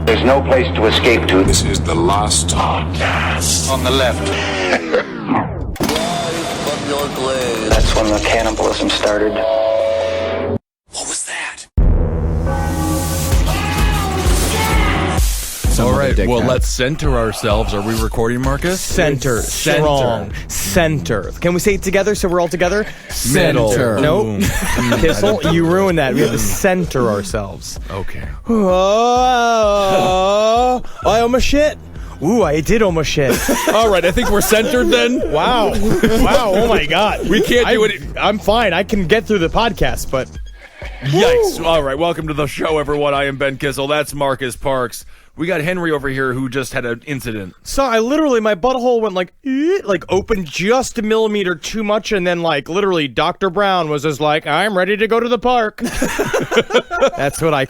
There's no place to escape to. This is the last podcast. On the left. That's when the cannibalism started. What was that? All right, well, let's center ourselves. Are we recording, Marcus? Center. Strong. Center. Can we say it together so we're all together? Center. Nope. Kissel, you ruined that. We have to center ourselves. Okay. Oh, I almost shit. Ooh, I did almost shit. All right, I think we're centered then. Wow. Wow, oh my God. We can't do it. I'm fine. I can get through the podcast, but... Yikes. All right, welcome to the show, everyone. I am Ben Kissel. That's Marcus Parks. We got Henry over here who just had an incident. So I literally, my butthole went like opened just a millimeter too much, and then literally Dr. Brown was just like, I'm ready to go to the park. That's what I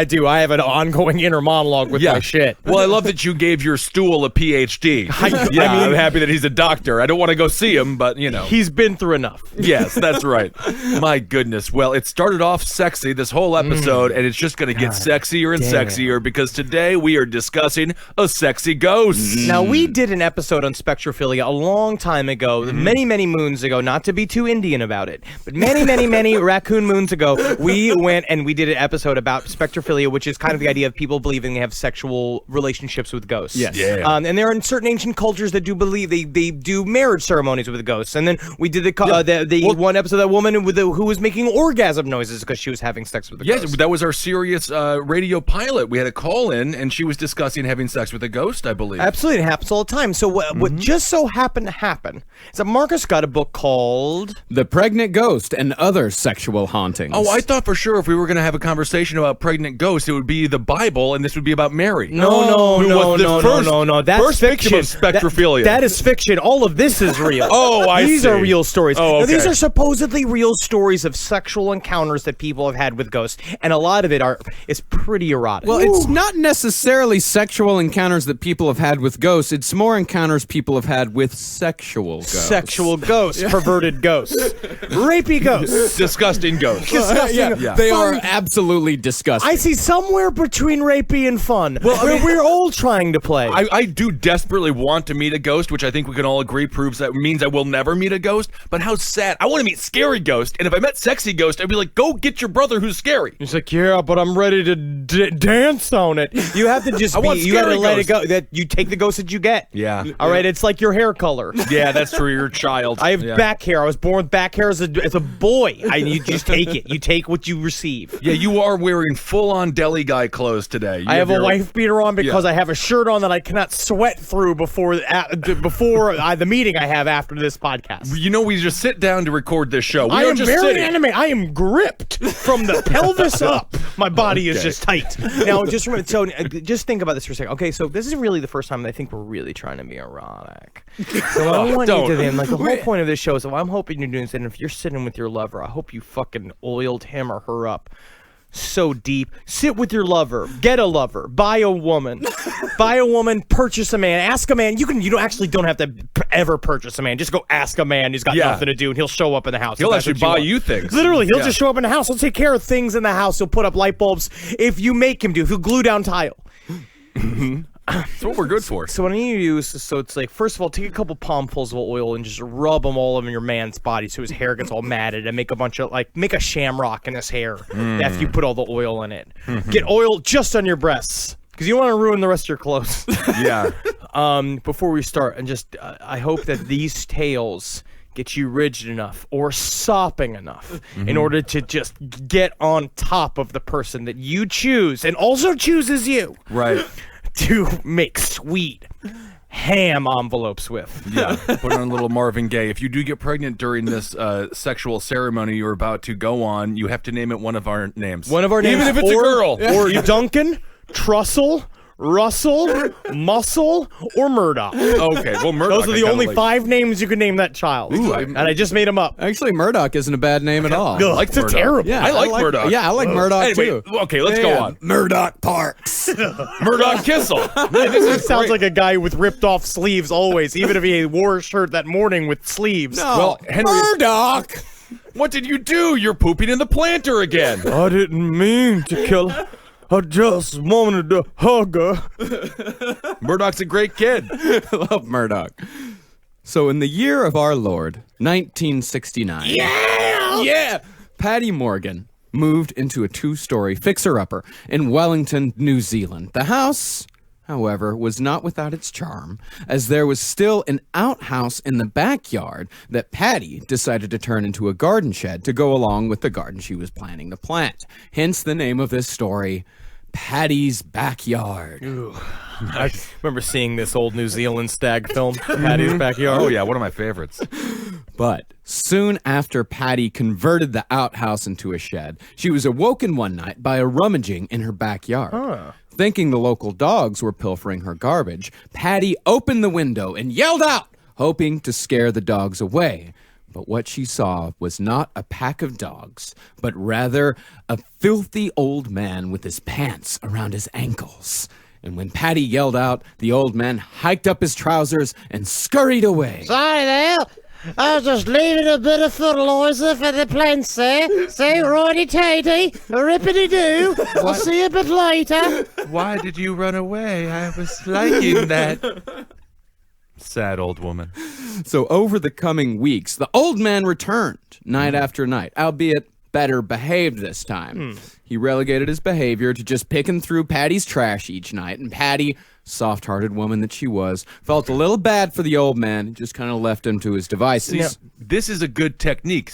do. I have an ongoing inner monologue with my shit. Well, I love that you gave your stool a PhD. I'm happy that he's a doctor. I don't want to go see him, but He's been through enough. Yes, that's right. My goodness. Well, it started off sexy, this whole episode, and it's just going to get sexier and sexier because today we are discussing a sexy ghost. Now, we did an episode on spectrophilia a long time ago, many, many moons ago, not to be too Indian about it, but many, many, many raccoon moons ago, we went and we did an episode about spectrophilia, which is kind of the idea of people believing they have sexual relationships with ghosts. Yes. Yeah. And there are certain ancient cultures that do believe they do marriage ceremonies with ghosts. And then we did one episode of that woman who was making orgasm noises because she was having sex with a ghost. Yes, that was our serious radio pilot. We had a call in, and she was discussing having sex with a ghost, I believe. Absolutely, it happens all the time. So what just so happened to happen is that Marcus got a book called The Pregnant Ghost and Other Sexual Hauntings. Oh, I thought for sure if we were going to have a conversation about pregnant ghosts, it would be the Bible, and this would be about Mary. No. That's first fiction. Victim of spectrophilia. That is fiction. All of this is real. These are real stories. Oh, okay. Now, these are supposedly real stories of sexual encounters that people have had with ghosts, and a lot of it is pretty erotic. Well, it's not necessarily sexual encounters that people have had with ghosts. It's more encounters people have had with sexual ghosts. Sexual ghosts, perverted ghosts, rapey ghosts, disgusting ghosts. Disgusting. They are absolutely disgusting. I see somewhere between rapey and fun. Well, we're all trying to play. I do desperately want to meet a ghost, which I think we can all agree means I will never meet a ghost. But how sad. I want to meet scary ghost, and if I met sexy ghost, I'd be like, go get your brother who's scary. He's like, yeah, but I'm ready to dance on it. You have to just you gotta let it go. That you take the ghost that you get. Yeah. All right, it's like your hair color. Yeah, that's true. You're a child. I have back hair. I was born with back hair as a boy. You just take it. You take what you receive. Yeah, you are wearing full-on deli guy clothes today. I have a wife beater on because I have a shirt on that I cannot sweat through before the meeting I have after this podcast. We just sit down to record this show. I am very animated. I am gripped from the pelvis up. My body is just tight. Now, just remember, just think about this for a second. Okay, so this is really the first time I think we're really trying to be erotic. So I want you to then, the whole point of this show is, I'm hoping you're doing this, and if you're sitting with your lover, I hope you fucking oiled him or her up so deep. Sit with your lover. Get a lover. Buy a woman. Purchase a man. Ask a man. You don't have to ever purchase a man. Just go ask a man who's got nothing to do, and he'll show up in the house. He'll actually buy you things. Literally, he'll just show up in the house. He'll take care of things in the house. He'll put up light bulbs if you make him do. He'll glue down tile. That's what we're good for. So what I need you to do is, it's like, first of all, take a couple palmfuls of oil and just rub them all over your man's body so his hair gets all matted, and make a shamrock in his hair after you put all the oil in it. Get oil just on your breasts because you don't want to ruin the rest of your clothes. Yeah. Before we start, and just I hope that these tales get you rigid enough or sopping enough in order to just get on top of the person that you choose and also chooses you. Right. To make sweet ham envelopes with. Yeah, put on a little Marvin Gaye. If you do get pregnant during this sexual ceremony you're about to go on, you have to name it one of our names. One of our names. Even if it's a girl. Or Duncan, Trussell, Russell, Muscle, or Murdoch. Okay, well, Murdoch. Those are the only 5 names you can name that child. Ooh, and I just made them up. Actually, Murdoch isn't a bad name at all. No, it's terrible. Yeah, I like Murdoch. Yeah, I like Murdoch too. Okay, let's go on. Murdoch Parks. Murdoch Kissel. This sounds like a guy with ripped off sleeves always, even if he wore a shirt that morning with sleeves. No, well, Henry, Murdoch. What did you do? You're pooping in the planter again. I didn't mean to kill. I just wanted to hug her. Murdoch's a great kid. Love Murdoch. So in the year of our Lord, 1969. Yeah! Patty Morgan moved into a 2-story fixer-upper in Wellington, New Zealand. The house, however, was not without its charm, as there was still an outhouse in the backyard that Patty decided to turn into a garden shed to go along with the garden she was planning to plant. Hence the name of this story, Patty's Backyard. I remember seeing this old New Zealand stag film, Patty's Backyard. Oh, yeah, one of my favorites. But soon after Patty converted the outhouse into a shed, she was awoken one night by a rummaging in her backyard. Thinking the local dogs were pilfering her garbage, Patty opened the window and yelled out, hoping to scare the dogs away. But what she saw was not a pack of dogs, but rather a filthy old man with his pants around his ankles. And when Patty yelled out, the old man hiked up his trousers and scurried away. Sorry there. I was just leaving a bit of fertilizer for the plants there. See, righty-tighty, rippity-doo. I'll see you a bit later. Why did you run away? I was liking that. Sad old woman. So over the coming weeks, the old man returned night after night, albeit better behaved this time. He relegated his behavior to just picking through Patty's trash each night, and Patty, soft-hearted woman that she was, felt a little bad for the old man and just kind of left him to his devices. This is a good technique.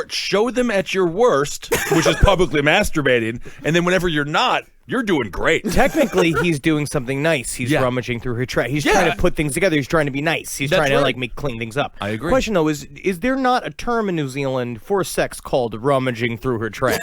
Show them at your worst, which is publicly masturbating, and then whenever you're not, you're doing great. Technically, he's doing something nice. He's rummaging through her trash. He's trying to put things together. He's trying to be nice. He's trying to clean things up. I agree. Question though is there not a term in New Zealand for sex called rummaging through her trash?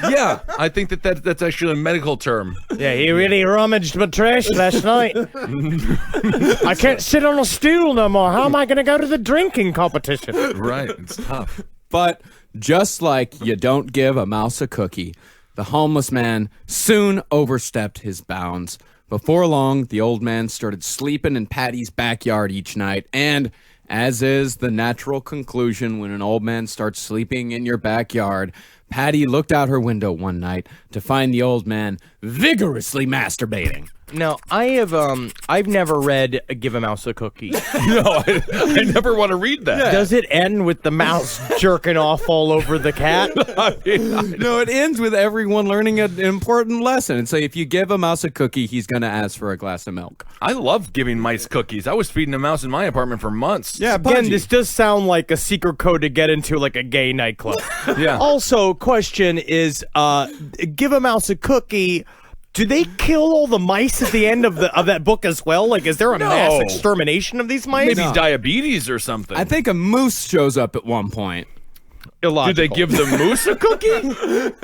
Yeah, I think that's actually a medical term. Yeah, he really rummaged my trash last night. I can't sit on a stool no more. How am I going to go to the drinking competition? Right, it's tough. But just like you don't give a mouse a cookie, the homeless man soon overstepped his bounds. Before long, the old man started sleeping in Patty's backyard each night, and as is the natural conclusion when an old man starts sleeping in your backyard, Patty looked out her window one night to find the old man vigorously masturbating. Now, I've never read Give a Mouse a Cookie. No, I never want to read that. Does it end with the mouse jerking off all over the cat? No, it ends with everyone learning an important lesson. And so if you give a mouse a cookie, he's going to ask for a glass of milk. I love giving mice cookies. I was feeding a mouse in my apartment for months. Yeah, Again, this does sound like a secret code to get into like a gay nightclub. Yeah. Also, question is, Give a Mouse a Cookie. Do they kill all the mice at the end of that book as well? Like, is there a mass extermination of these mice? Maybe diabetes or something. I think a moose shows up at one point. Illogical. Did they give the moose a cookie?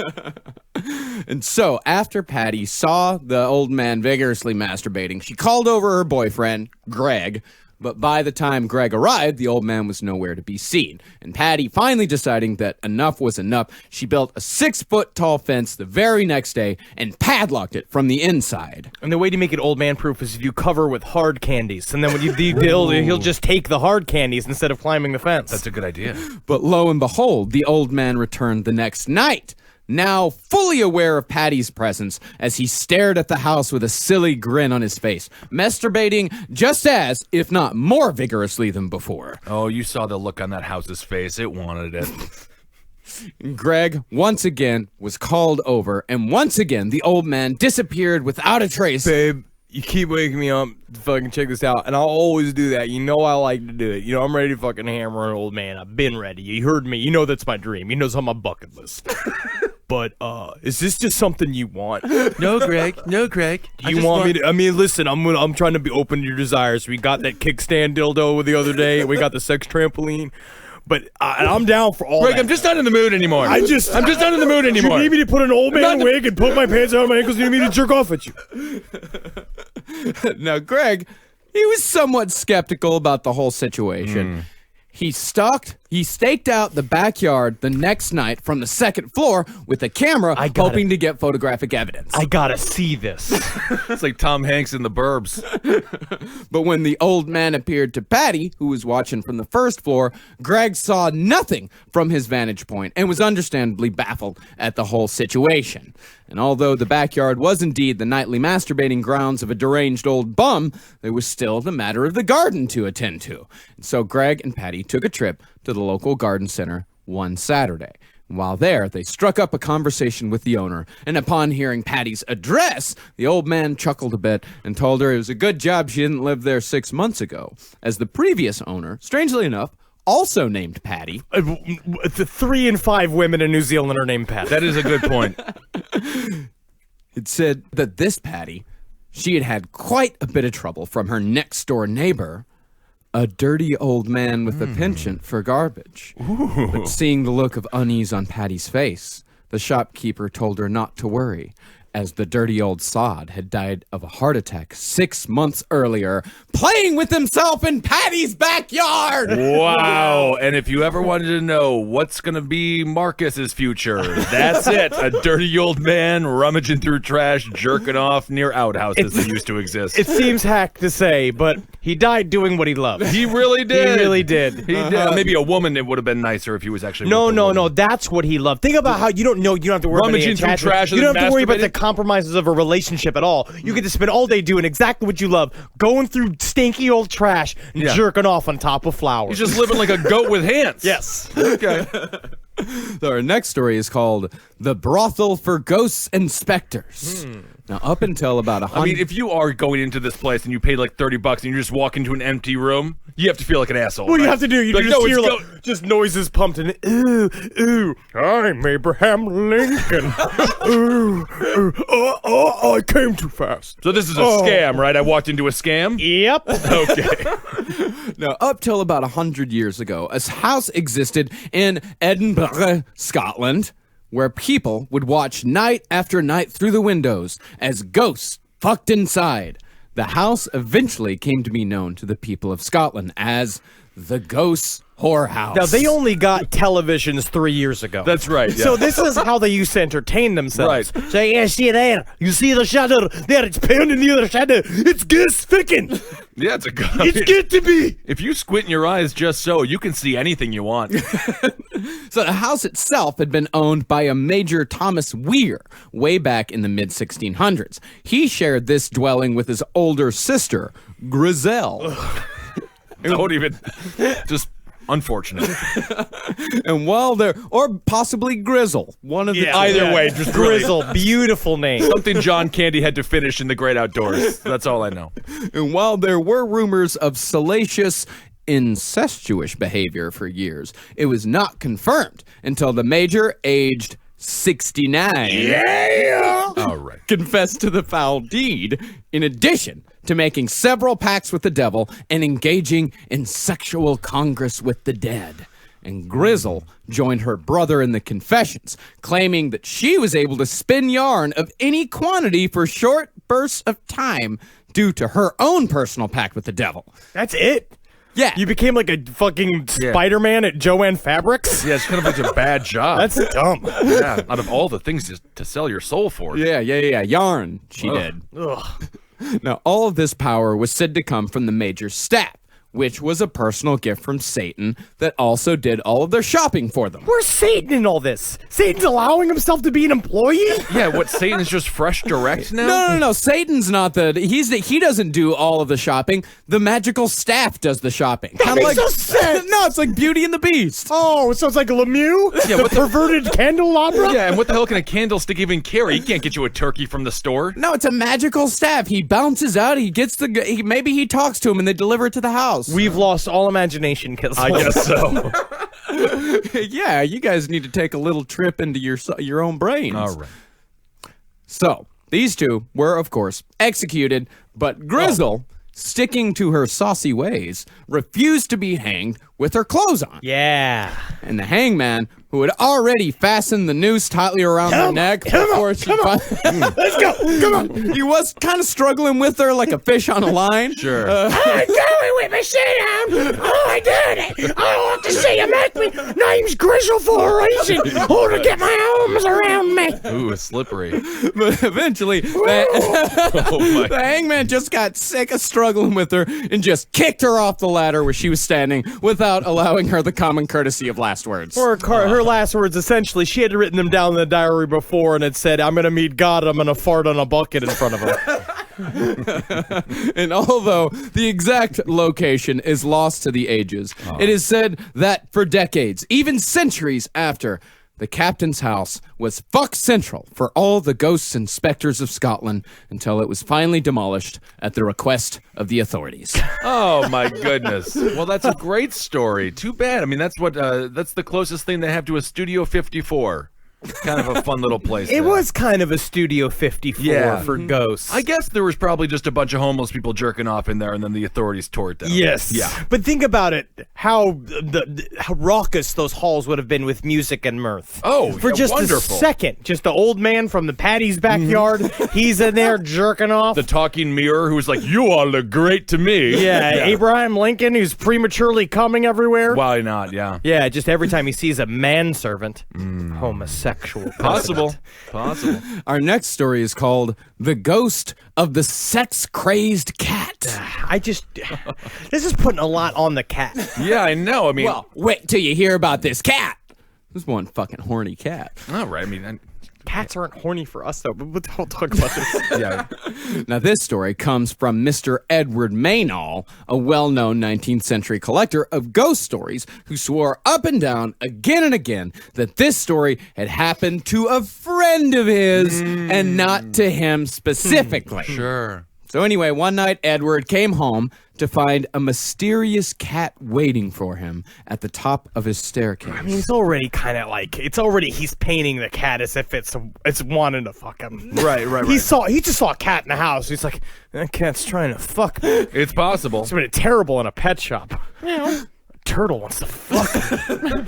And so, after Patty saw the old man vigorously masturbating, she called over her boyfriend, Greg. But by the time Greg arrived, the old man was nowhere to be seen. And Patty, finally deciding that enough was enough, she built a 6-foot-tall fence the very next day and padlocked it from the inside. And the way to make it old man proof is if you cover with hard candies. And then when you build, he'll just take the hard candies instead of climbing the fence. That's a good idea. But lo and behold, the old man returned the next night, now fully aware of Patty's presence, as he stared at the house with a silly grin on his face, masturbating just as, if not more vigorously than before. Oh, you saw the look on that house's face. It wanted it. Greg, once again, was called over, and once again, the old man disappeared without a trace. Babe, you keep waking me up to fucking check this out, and I'll always do that. You know I like to do it. You know, I'm ready to fucking hammer an old man. I've been ready. You heard me. You know that's my dream. You know it's on my bucket list. But, is this just something you want? No, Greg. No, Greg. Do you want me to? I mean, listen, I'm trying to be open to your desires. We got that kickstand dildo the other day. We got the sex trampoline. But I'm down for all Greg, that. I'm just not in the mood anymore. I'm just not in the mood anymore. You need me to put an old man wig and put my pants around my ankles? You need me to jerk off at you? Now, Greg, he was somewhat skeptical about the whole situation. He stalked He staked out the backyard the next night from the second floor with a camera, hoping to get photographic evidence. I gotta see this. It's like Tom Hanks in The Burbs. But when the old man appeared to Patty, who was watching from the first floor, Greg saw nothing from his vantage point and was understandably baffled at the whole situation. And although the backyard was indeed the nightly masturbating grounds of a deranged old bum, there was still the matter of the garden to attend to. And so Greg and Patty took a trip to the local garden center one Saturday. While there, they struck up a conversation with the owner, and upon hearing Patty's address, the old man chuckled a bit and told her it was a good job she didn't live there 6 months ago, as the previous owner, strangely enough, also named Patty. 3 in 5 women in New Zealand are named Patty. That is a good point. It said that this Patty, she had had quite a bit of trouble from her next-door neighbor, a dirty old man with a penchant for garbage. But seeing the look of unease on Patty's face, the shopkeeper told her not to worry, as the dirty old sod had died of a heart attack 6 months earlier, playing with himself in Patty's backyard! Wow. And if you ever wanted to know what's going to be Marcus's future, that's it. A dirty old man rummaging through trash, jerking off near outhouses that used to exist. It seems hack to say, but he died doing what he loved. He really did. He really did. He did. Maybe a woman, it would have been nicer if he was actually No, with a no, woman. no. That's what he loved. Think about how you don't have to worry about any Rummaging through attachment. trash and You don't have to worry about masturbating? the compromises of a relationship at all. You get to spend all day doing exactly what you love, going through stinky old trash and Yeah. jerking off on top of flowers. He's just living like a goat with hands. yes. Okay. So our next story is called The Brothel for Ghosts and Specters. Now, up until about I mean, if you are going into this place and you paid like $30 and you just walk into an empty room, you have to feel like an asshole. What do you right? have to do? You Like, just no, hear it's just noises pumped and ooh, I'm Abraham Lincoln. ooh, I came too fast. So this is a scam, right? I walked into a scam? Yep. Okay. Now, up till about 100 years ago, a house existed in Edinburgh, Scotland, where people would watch night after night through the windows as ghosts fucked inside. The house eventually came to be known to the people of Scotland as the Ghosts Whorehouse. Now, they only got televisions 3 years ago. That's right. Yeah. So this is how they used to entertain themselves. Right. So, yeah, see there. You see the shadow? There, it's pounding the other shadow. It's Gus ficking. yeah, it's a good. It's good to be. If you squint your eyes just so, you can see anything you want. So the house itself had been owned by a Major Thomas Weir way back in the mid-1600s. He shared this dwelling with his older sister, Griselle. Don't even. Just unfortunate. And while they're, or possibly Grizzle, one of the Either way, just really- Grizzle. Beautiful name. Something John Candy had to finish in the great outdoors. That's all I know. And while there were rumors of salacious, incestuous behavior for years, it was not confirmed until the Major, aged 69, All right. confessed to the foul deed, in addition to making several pacts with the devil and engaging in sexual congress with the dead. And Grizzle joined her brother in the confessions, claiming that she was able to spin yarn of any quantity for short bursts of time due to her own personal pact with the devil. That's it. Yeah. You became like a fucking Spider-Man at Joanne Fabrics? Yeah, it's kind of like a bad job. That's dumb. yeah, out of all the things to sell your soul for. Yeah. Yarn, she did. Now, all of this power was said to come from the Major's staff, which was a personal gift from Satan that also did all of their shopping for them. Where's Satan in all this? Satan's allowing himself to be an employee? Yeah, what, Satan is just fresh direct now? No. Satan's not he doesn't do all of the shopping. The magical staff does the shopping. That makes no sense. No, it's like Beauty and the Beast. Oh, so it's like Lemieux? Yeah, the what the- perverted candelabra? Yeah, and what the hell can a candlestick even carry? He can't get you a turkey from the store. No, it's a magical staff. He bounces out. He gets maybe he talks to him and they deliver it to the house. We've lost all imagination, Kissel. I guess so. Yeah, you guys need to take a little trip into your own brains. All right. So, these two were, of course, executed, but Grizzle, sticking to her saucy ways, refused to be hanged with her clothes on. Yeah. And the hangman, who had already fastened the noose tightly around her neck before she... Let's go. Come on. He was kind of struggling with her like a fish on a line. Sure. I'm going with my sit down. Oh, I did it. I want to see you make me. Name's Grizzle for a reason. Oh, to get my arms around me. Ooh, it's slippery. But eventually, Oh, the hangman just got sick of struggling with her and just kicked her off the ladder where she was standing without allowing her the common courtesy of last words. Her last words, essentially, she had written them down in the diary before, and it said, I'm going to meet God, I'm going to fart on a bucket in front of her. And although the exact location is lost to the ages, it is said that for decades, even centuries after, the captain's house was fuck central for all the ghosts and specters of Scotland until it was finally demolished at the request of the authorities. Oh my goodness. Well, that's a great story. Too bad. I mean, that's the closest thing they have to a Studio 54. Kind of a fun little place. It there. was kind of a Studio 54 Yeah. for ghosts. I guess there was probably just a bunch of homeless people jerking off in there, and then the authorities tore it down. Yes. Yeah. But think about it, how how raucous those halls would have been with music and mirth. Oh, for yeah, just wonderful. a second, just the old man from the Patty's backyard. He's in there jerking off. The talking mirror who's like, "You all look great to me." yeah, Abraham Lincoln, who's prematurely coming everywhere. Why not? Yeah. Yeah, just every time he sees a manservant, homosexual. Possible. Our next story is called The Ghost of the Sex-Crazed Cat. This is putting a lot on the cat. Yeah, I know. I mean, Well, wait till you hear about this cat. This one fucking horny cat. all right. I mean, Cats aren't horny for us, though, but we'll talk about this. yeah. Now, this story comes from Mr. Edward Maynall, a well-known 19th century collector of ghost stories who swore up and down again and again that this story had happened to a friend of his and not to him specifically. Sure. So anyway, one night Edward came home to find a mysterious cat waiting for him at the top of his staircase. I mean, it's already kind of like he's painting the cat as if it's wanting to fuck him. Right. He just saw a cat in the house. He's like, that cat's trying to fuck me. It's possible. It's been terrible in a pet shop. A turtle wants to fuck him.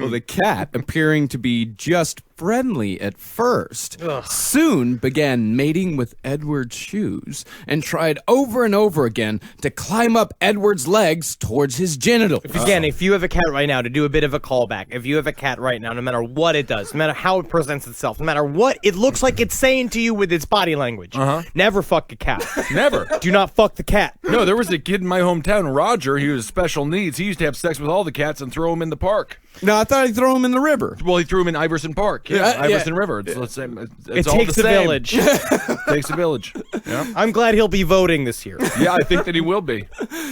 Well, the cat, appearing to be just friendly at first, soon began mating with Edward's shoes and tried over and over again to climb up Edward's legs towards his genitals. Again, if you have a cat right now, to do a bit of a callback, if you have a cat right now, no matter what it does, no matter how it presents itself, no matter what it looks like it's saying to you with its body language, never fuck a cat. Never. Do not fuck the cat. No, there was a kid in my hometown, Roger. He was special needs. He used to have sex with all the cats and throw them in the park. No, I thought he'd throw him in the river. Well, he threw him in Iverson Park. Yeah, Iverson River. It's the same. It's It all takes the a same. village. Takes a village. Yeah. I'm glad he'll be voting this year. Yeah, I think that he will be.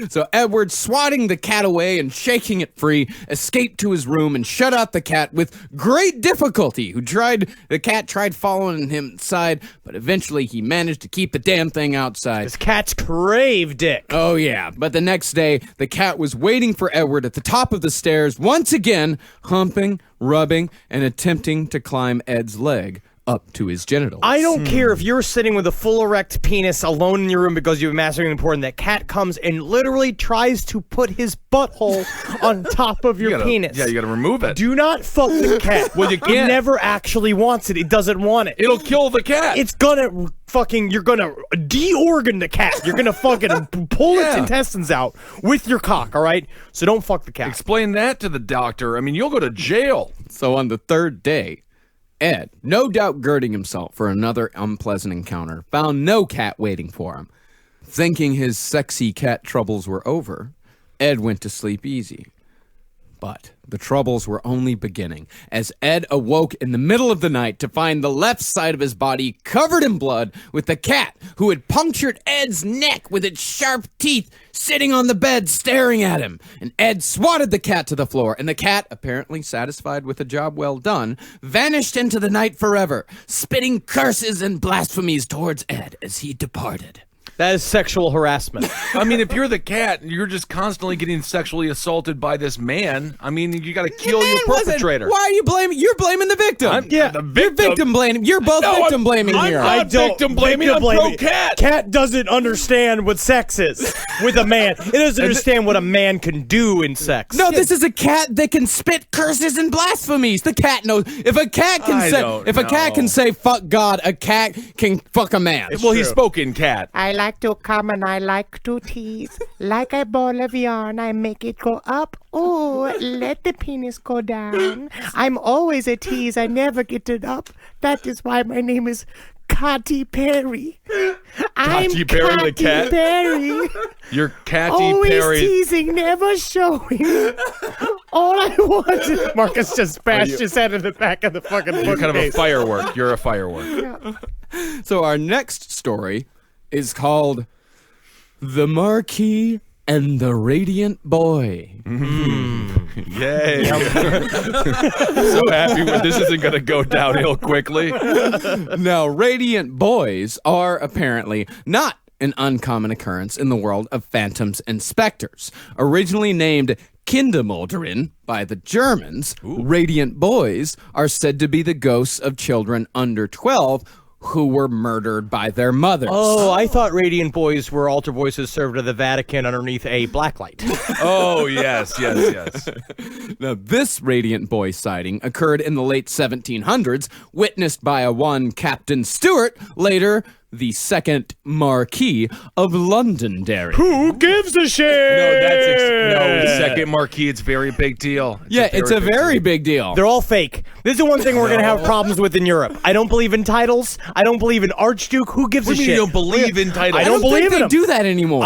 So Edward, swatting the cat away and shaking it free, escaped to his room and shut out the cat with great difficulty. The cat tried following him inside, but eventually he managed to keep the damn thing outside. This cat's crave dick. Oh, yeah. But the next day, the cat was waiting for Edward at the top of the stairs, once again, humping, rubbing, and attempting to climb Ed's leg up to his genitals. I don't care if you're sitting with a full erect penis alone in your room because you've been masturbating porn. That cat comes and literally tries to put his butthole on top of your penis. Yeah, you got to remove it. Do not fuck the cat. Well, you It can't. never actually wants it. It doesn't want it. It'll kill the cat. It's gonna fucking, you're gonna de-organ the cat. You're gonna fucking pull its Yeah. intestines out with your cock, all right? So don't fuck the cat. Explain that to the doctor. I mean, you'll go to jail. So on the third day, Ed, no doubt girding himself for another unpleasant encounter, found no cat waiting for him. Thinking his sexy cat troubles were over, Ed went to sleep easy. But the troubles were only beginning, as Ed awoke in the middle of the night to find the left side of his body covered in blood, with the cat who had punctured Ed's neck with its sharp teeth sitting on the bed staring at him. And Ed swatted the cat to the floor, and the cat, apparently satisfied with a job well done, vanished into the night forever, spitting curses and blasphemies towards Ed as he departed. That is sexual harassment. I mean, if you're the cat, you're just constantly getting sexually assaulted by this man. I mean, you got to kill your perpetrator. Why are you blaming? You're blaming the victim. Yeah. The You're victim blaming. You're both victim blaming here. I'm not victim blaming. I'm pro cat. Cat doesn't understand what sex is with a man. It doesn't understand what a man can do in sex. No, this is a cat that can spit curses and blasphemies. The cat knows. If a cat can say fuck God, a cat can fuck a man. Well, he spoke in cat. I like to come and I like to tease. Like a ball of yarn, I make it go up. Oh, let the penis go down. I'm always a tease. I never get it up. That is why my name is Katy Perry. I'm Katy Perry the cat? Perry. You're Katy Always Perry. teasing, never showing. All I want is... Marcus just bashed his head in the back of the fucking bookcase. You're kind of a firework. You're a firework. So our next story is called The Marquis and the Radiant Boy. Yay. So happy when this isn't going to go downhill quickly. Now, radiant boys are apparently not an uncommon occurrence in the world of phantoms and specters. Originally named Kindermodrin by the Germans, radiant boys are said to be the ghosts of children under 12 who were murdered by their mothers. Oh, I thought Radiant Boys were altar voices served to the Vatican underneath a blacklight. Oh, yes. Now, this Radiant Boy sighting occurred in the late 1700s, witnessed by a one Captain Stewart, later the second Marquis of Londonderry. Who gives a shit? No, second Marquis, it's a very big deal. It's a very big deal. They're all fake. This is the one thing we're going to have problems with in Europe. I don't believe in titles. I don't believe in Archduke. Who gives a shit? You don't believe in titles? I don't believe in they them. do that anymore.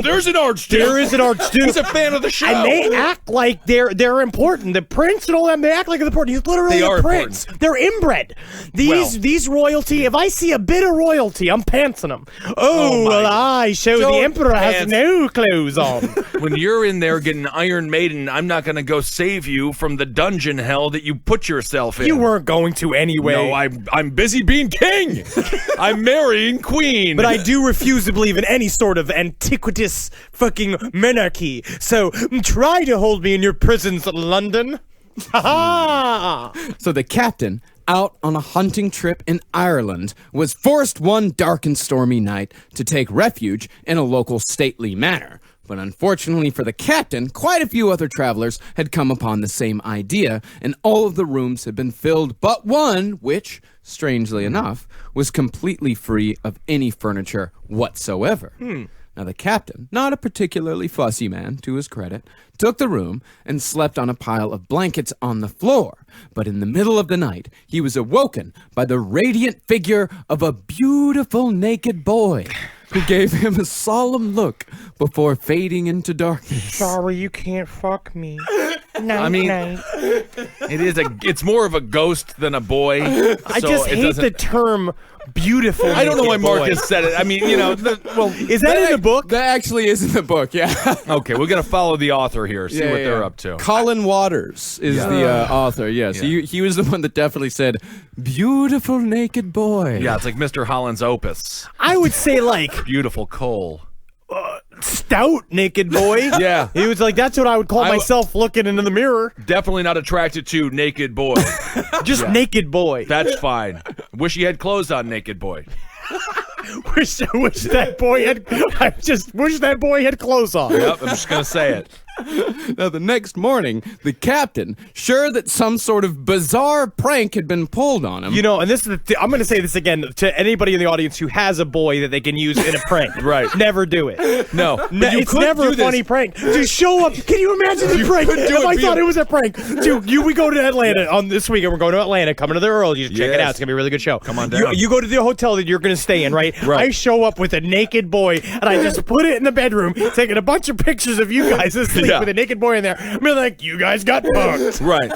There's an Archduke. There is an Archduke. He's a fan of the show. And they act like they're important. The prince and all them, they act like they're important. He's literally a prince. Important. They're inbred. These royalty, if I see a bit of royalty, I'm pantsing them. I show the emperor has no clothes on. When you're in there getting Iron Maiden, I'm not going to go save you from the dungeon hell that you put yourself in. You weren't going to anyway. No, I'm busy being king. I'm marrying queen. But I do refuse to believe in any sort of antiquitous fucking monarchy. So try to hold me in your prisons, London. Ha ha! So the captain, out on a hunting trip in Ireland, was forced one dark and stormy night to take refuge in a local stately manor. But unfortunately for the captain, quite a few other travelers had come upon the same idea, and all of the rooms had been filled but one, which, strangely enough, was completely free of any furniture whatsoever. Now the captain, not a particularly fussy man, to his credit, took the room and slept on a pile of blankets on the floor. But in the middle of the night, he was awoken by the radiant figure of a beautiful naked boy who gave him a solemn look before fading into darkness. Sorry, you can't fuck me. I mean, it's more of a ghost than a boy. I just hate the term beautiful. I don't know why naked boy. Marcus said it. I mean, Is that in the book? That actually is in the book, yeah. Okay, we're going to follow the author here, see what they're up to. Colin Waters is the author, yes. Yeah. He was the one that definitely said, beautiful naked boy. Yeah, it's like Mr. Holland's opus. I would say like Beautiful coal. stout naked boy. Yeah. He was like, that's what I would call myself looking into the mirror. Definitely not attracted to naked boy. Just naked boy. That's fine. Wish he had clothes on, naked boy. wish that boy had. I just wish that boy had clothes on. Yep, I'm just going to say it. Now, the next morning, the captain, sure that some sort of bizarre prank had been pulled on him. You know, and this is I'm going to say this again to anybody in the audience who has a boy that they can use in a prank. Right. Never do it. No. But you It's could never do a funny this. prank. Just show up. Can you imagine the prank? could do If it I being- thought it was a prank. Dude, we go to Atlanta on this weekend. We're going to Atlanta. Coming to the early. You should check it Yes. out. It's going to be a really good show. Come on down. You go to the hotel that you're going to stay in, right? Right. I show up with a naked boy, and I just put it in the bedroom, taking a bunch of pictures of you guys asleep Yeah. with a naked boy in there. I'm like, you guys got punked. Right.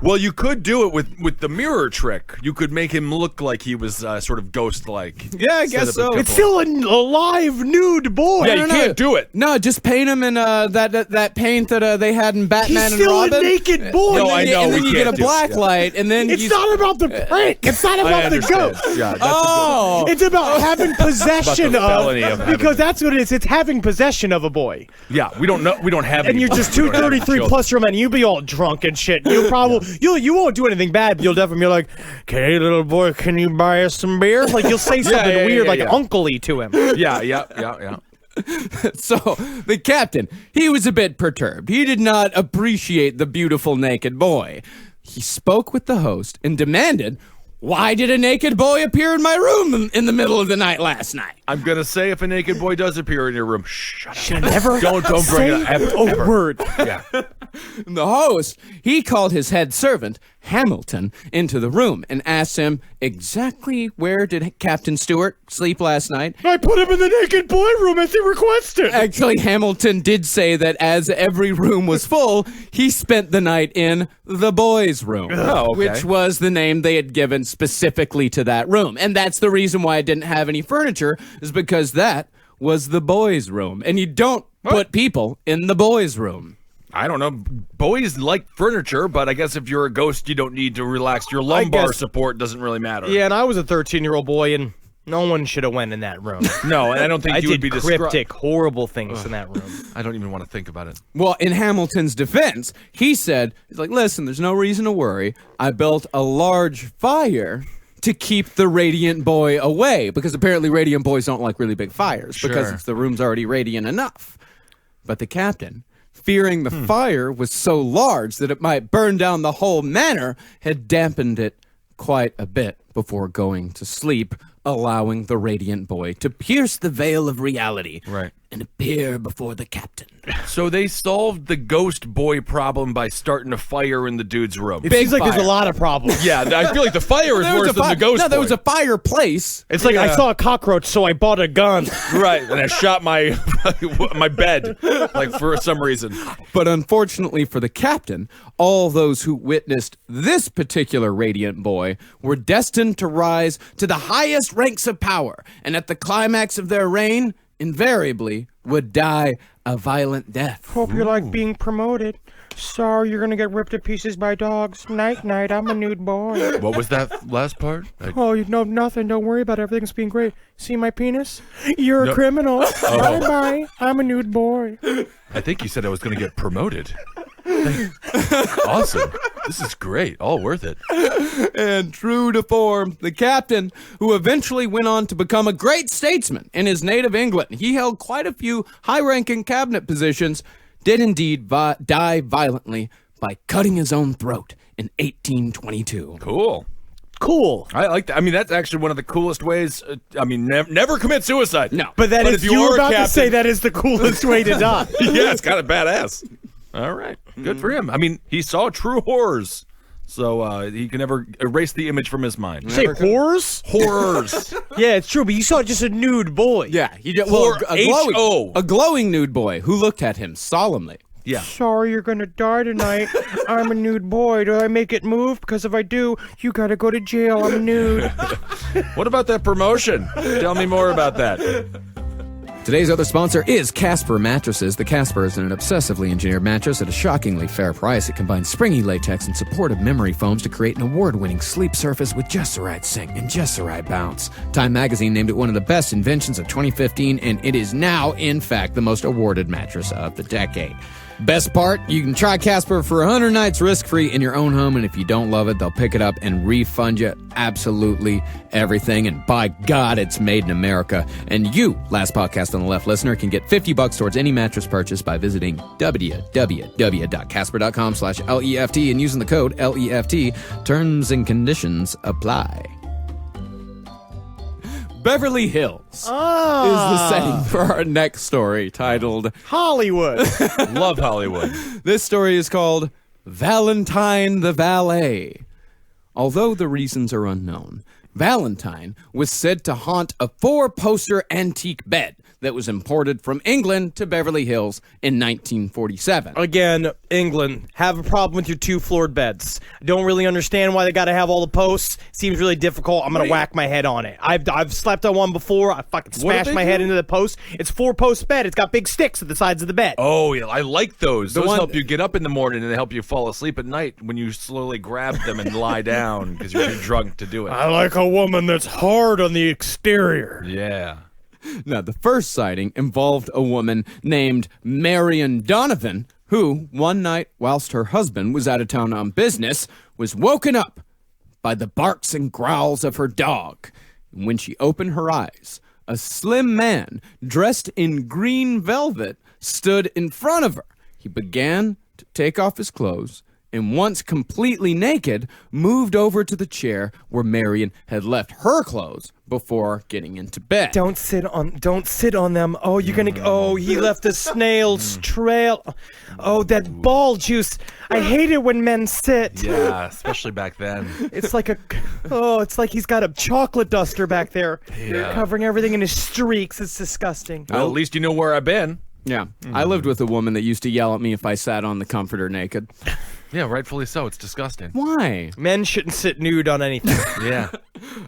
Well, you could do it with the mirror trick. You could make him look like he was sort of ghost-like. Yeah, I guess so. It's still a live nude boy. Yeah, you can't do it. No, just paint him in that paint that they had in Batman He's and still Robin. a naked boy. No, I know, And then we you get a can't do it, black yeah. light, and then It's not about the prank. It's not I about the understand. ghost. Yeah, that's Oh, It's about having possession About the felony of having- because that's what it is. It's having possession of a boy. yeah, we don't know. We don't have. And any you're just boys. We don't have any 233 children. plus your man. You'll be all drunk and shit. You'll probably you won't do anything bad. But you'll definitely be like, "Okay, little boy, can you buy us some beer?" Like you'll say something weird, like uncle-y to him. Yeah. So the captain, he was a bit perturbed. He did not appreciate the beautiful naked boy. He spoke with the host and demanded, "Why did a naked boy appear in my room in the middle of the night last night?" I'm gonna say if a naked boy does appear in your room, shut up. Should I never Don't bring say it up. Ever, a ever. word. Yeah. And the host, he called his head servant, Hamilton, into the room and asked him exactly where did Captain Stewart sleep last night. I put him in the naked boy room as he requested. Actually, Hamilton did say that as every room was full, he spent the night in the boys' room, Oh, okay. which was the name they had given specifically to that room. And that's the reason why it didn't have any furniture, is because that was the boys' room. And you don't put people in the boys' room. I don't know. Boys like furniture, but I guess if you're a ghost, you don't need to relax. Your lumbar guess- support doesn't really matter. Yeah, and I was a 13-year-old boy, and no one should have went in that room. No, and I don't think I you would did be cryptic, horrible things in that room. I don't even want to think about it. Well, in Hamilton's defense, he said, he's like, listen, there's no reason to worry. I built a large fire to keep the radiant boy away, because apparently radiant boys don't like really big fires because Sure. it's the room's already radiant enough. But the captain, fearing the fire was so large that it might burn down the whole manor, had dampened it quite a bit before going to sleep, allowing the radiant boy to pierce the veil of reality Right. and appear before the captain. So they solved the ghost boy problem by starting a fire in the dude's room. It seems like there's a lot of problems. Yeah, I feel like the fire is There was worse a than fi- the ghost No, there boy. was a fireplace. It's like I saw a cockroach, so I bought a gun. Right, and I shot my my bed, like for some reason. But unfortunately for the captain, all those who witnessed this particular radiant boy were destined to rise to the highest ranks of power, and at the climax of their reign, invariably would die a violent death. Hope you like being promoted. Sorry, you're gonna get ripped to pieces by dogs. Night, night. I'm a nude boy. What was that last part? Oh, you know nothing. Don't worry about it. Everything's being great. See my penis? You're No. a criminal. Bye bye. I'm a nude boy. I think you said I was going to get promoted. Awesome. This is great. All worth it. And true to form, the captain, who eventually went on to become a great statesman in his native England, he held quite a few high-ranking cabinet positions, did indeed die violently by cutting his own throat in 1822. Cool. Cool. I like that. I mean, that's actually one of the coolest ways. I mean, never commit suicide. No. But that is if you were are a about to captain- say that is the coolest way to die. Yeah, it's kind of badass. All right. Good for him. I mean, he saw true horrors. So he can never erase the image from his mind. Say whores? Horrors. Yeah, it's true, but you saw just a nude boy. Yeah, he just Or a H.O. glowing nude boy who looked at him solemnly. Yeah. Sorry, you're gonna die tonight. I'm a nude boy. Do I make it move? Because if I do, you gotta go to jail. I'm nude. What about that promotion? Tell me more about that. Today's other sponsor is Casper Mattresses. The Casper is an obsessively engineered mattress at a shockingly fair price. It combines springy latex and supportive memory foams to create an award-winning sleep surface with just the right sink and just the right bounce. Time magazine named it one of the best inventions of 2015, and it is now, in fact, the most awarded mattress of the decade. Best part, you can try Casper for 100 nights risk-free in your own home, and if you don't love it, they'll pick it up and refund you absolutely everything. And by God, it's made in America. And you, Last Podcast on the Left listener, can get $50 towards any mattress purchase by visiting www.casper.com/LEFT and using the code LEFT. Terms and conditions apply. Beverly Hills is the setting for our next story, titled Hollywood. Love Hollywood. This story is called Valentine the Valet. Although the reasons are unknown, Valentine was said to haunt a 4-poster antique bed that was imported from England to Beverly Hills in 1947. Again, England, have a problem with your 2-floored beds. Don't really understand why they got to have all the posts. Seems really difficult. I'm going to whack my head on it. I've slept on one before. I fucking smashed my head into the post. It's 4-post bed. It's got big sticks at the sides of the bed. Oh, yeah, I like those. Those one- help you get up in the morning and they help you fall asleep at night when you slowly grab them and lie down because you're too drunk to do it. I like a woman that's hard on the exterior. Yeah. Now, the first sighting involved a woman named Marion Donovan, who, one night, whilst her husband was out of town on business, was woken up by the barks and growls of her dog. And when she opened her eyes, a slim man dressed in green velvet stood in front of her. He began to take off his clothes and once completely naked, moved over to the chair where Marion had left her clothes before getting into bed. Don't sit on them. Oh, you're gonna. Oh, he left a snail's trail. Oh, that ball juice. I hate it when men sit. Yeah, especially back then. It's like it's like he's got a chocolate duster back there, covering everything in his streaks. It's disgusting. Well, at least you know where I've been. Yeah, I lived with a woman that used to yell at me if I sat on the comforter naked. Yeah, rightfully so. It's disgusting. Why? Men shouldn't sit nude on anything. Yeah.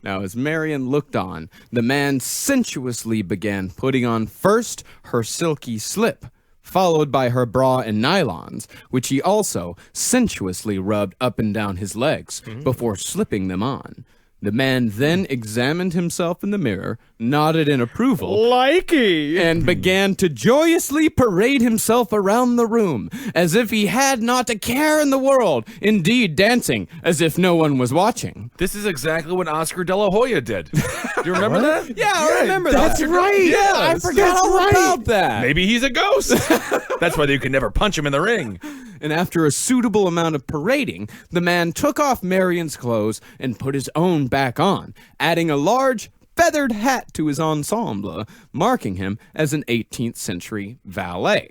Now, as Marion looked on, the man sensuously began putting on first her silky slip, followed by her bra and nylons, which he also sensuously rubbed up and down his legs before slipping them on. The man then examined himself in the mirror, nodded in approval, Likey. and began to joyously parade himself around the room as if he had not a care in the world, indeed dancing as if no one was watching. This is exactly what Oscar De La Hoya did. Do you remember that? Yeah, I remember that. That's right. Yeah, I forgot all about that. Maybe he's a ghost. That's why you can never punch him in the ring. And after a suitable amount of parading, the man took off Marion's clothes and put his own back on, adding a large feathered hat to his ensemble, marking him as an 18th century valet.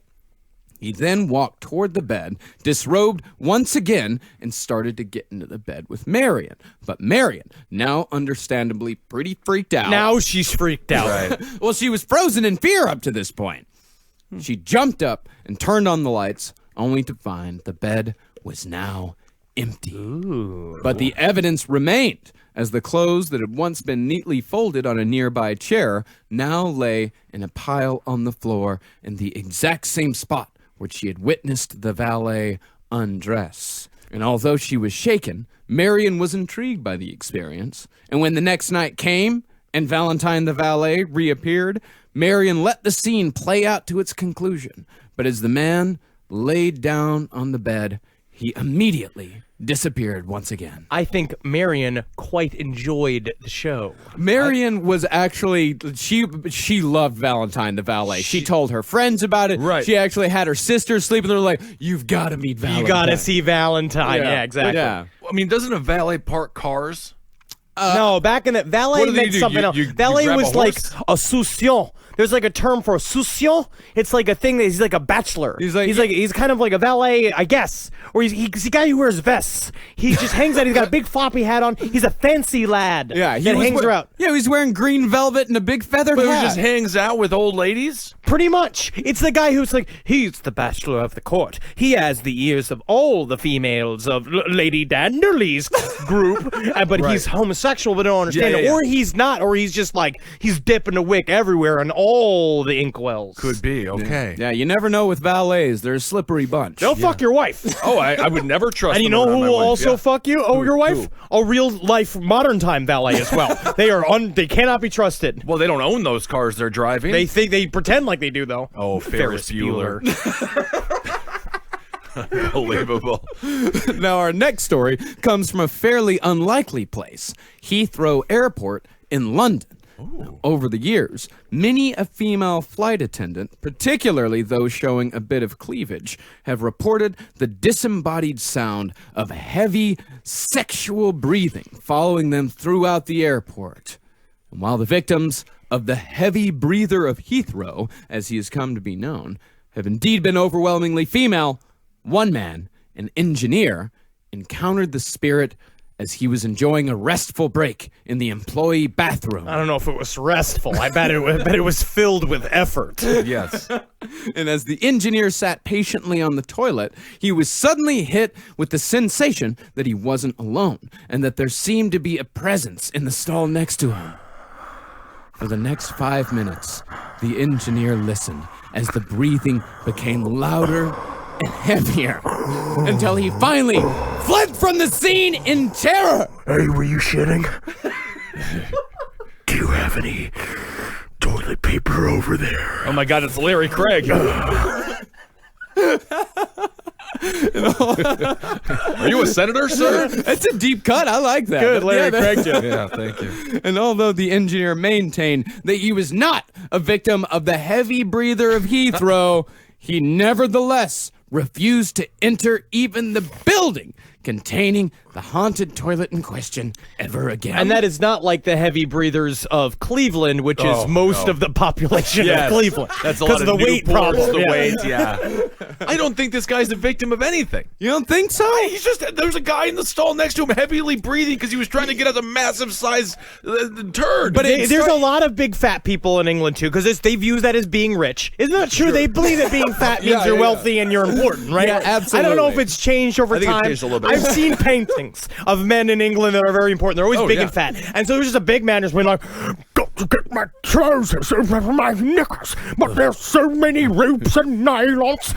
He then walked toward the bed, disrobed once again, and started to get into the bed with Marion. But Marion, now understandably pretty freaked out. Now she's freaked out. Right. Well, she was frozen in fear up to this point. She jumped up and turned on the lights, only to find the bed was now empty. But the evidence remained, as the clothes that had once been neatly folded on a nearby chair now lay in a pile on the floor in the exact same spot where she had witnessed the valet undress. And although she was shaken, Marion was intrigued by the experience. And when the next night came and Valentine the valet reappeared, Marion let the scene play out to its conclusion. But as the man laid down on the bed, he immediately disappeared once again. I think Marion quite enjoyed the show. Marion was actually, she loved Valentine the valet. She told her friends about it. Right. She actually had her sisters sleep with her, like, you've got to meet Valentine. You gotta see Valentine. Yeah, exactly. Yeah. I mean, doesn't a valet park cars? No, back in the valet What do they meant do? something You- else. you Valet grab a was like horse? a souciant. There's like a term for a souciant. It's like a thing that he's like a bachelor. He's kind of like a valet, I guess. Or he's a guy who wears vests. He just hangs out. He's got a big floppy hat on. He's a fancy lad. Yeah, that hangs around. Yeah, he was wearing green velvet and a big feathered But hat. he just hangs out with old ladies? Pretty much. It's the guy who's like, he's the bachelor of the court. He has the ears of all the females of Lady Danderly's group. But he's homosexual, but don't understand it. Yeah. Or he's not. Or he's just like, he's dipping the wick everywhere in all the inkwells. Could be, okay. Yeah, you never know with valets. They're a slippery bunch. They'll fuck your wife. Oh, I would never trust And you them know around who my will wife. also Yeah. fuck you? Oh, your wife? A real life modern time valet as well. They cannot be trusted. Well, they don't own those cars they're driving. They pretend like they do though. Oh, Ferris Bueller. Unbelievable. Now, our next story comes from a fairly unlikely place, Heathrow Airport in London. Over the years, many a female flight attendant, particularly those showing a bit of cleavage, have reported the disembodied sound of heavy sexual breathing following them throughout the airport. And while the victims of the heavy breather of Heathrow, as he has come to be known, have indeed been overwhelmingly female, one man, an engineer, encountered the spirit as he was enjoying a restful break in the employee bathroom. I don't know if it was restful. I bet it was filled with effort. Yes. And as the engineer sat patiently on the toilet, he was suddenly hit with the sensation that he wasn't alone and that there seemed to be a presence in the stall next to him. For the next 5 minutes, the engineer listened as the breathing became louder and heavier until he finally fled from the scene in terror. Hey, were you shitting? Do you have any toilet paper over there? Oh my God, it's Larry Craig. Are you a senator, sir? That's a deep cut. I like that. Good, Larry Craig joke. Yeah, thank you. And although the engineer maintained that he was not a victim of the heavy breather of Heathrow, he nevertheless refused to enter even the building containing the haunted toilet in question ever again. And that is not like the heavy breathers of Cleveland, which is most of the population of Cleveland. That's a because lot of the weight problem. The weight, yeah. I don't think this guy's a victim of anything. You don't think so? He's just, there's a guy in the stall next to him heavily breathing because he was trying to get out a massive size turd. But there's a lot of big fat people in England too, because they view that as being rich. Isn't that true? They believe that being fat means you're wealthy and you're important, right? Yeah, absolutely. I don't know if it's changed over I think it's time. changed a little bit. I've seen paintings of men in England that are very important. They're always big and fat, and so there's just a big man just being like, Got to get my trousers over my knickers, but there's so many ropes and nylons.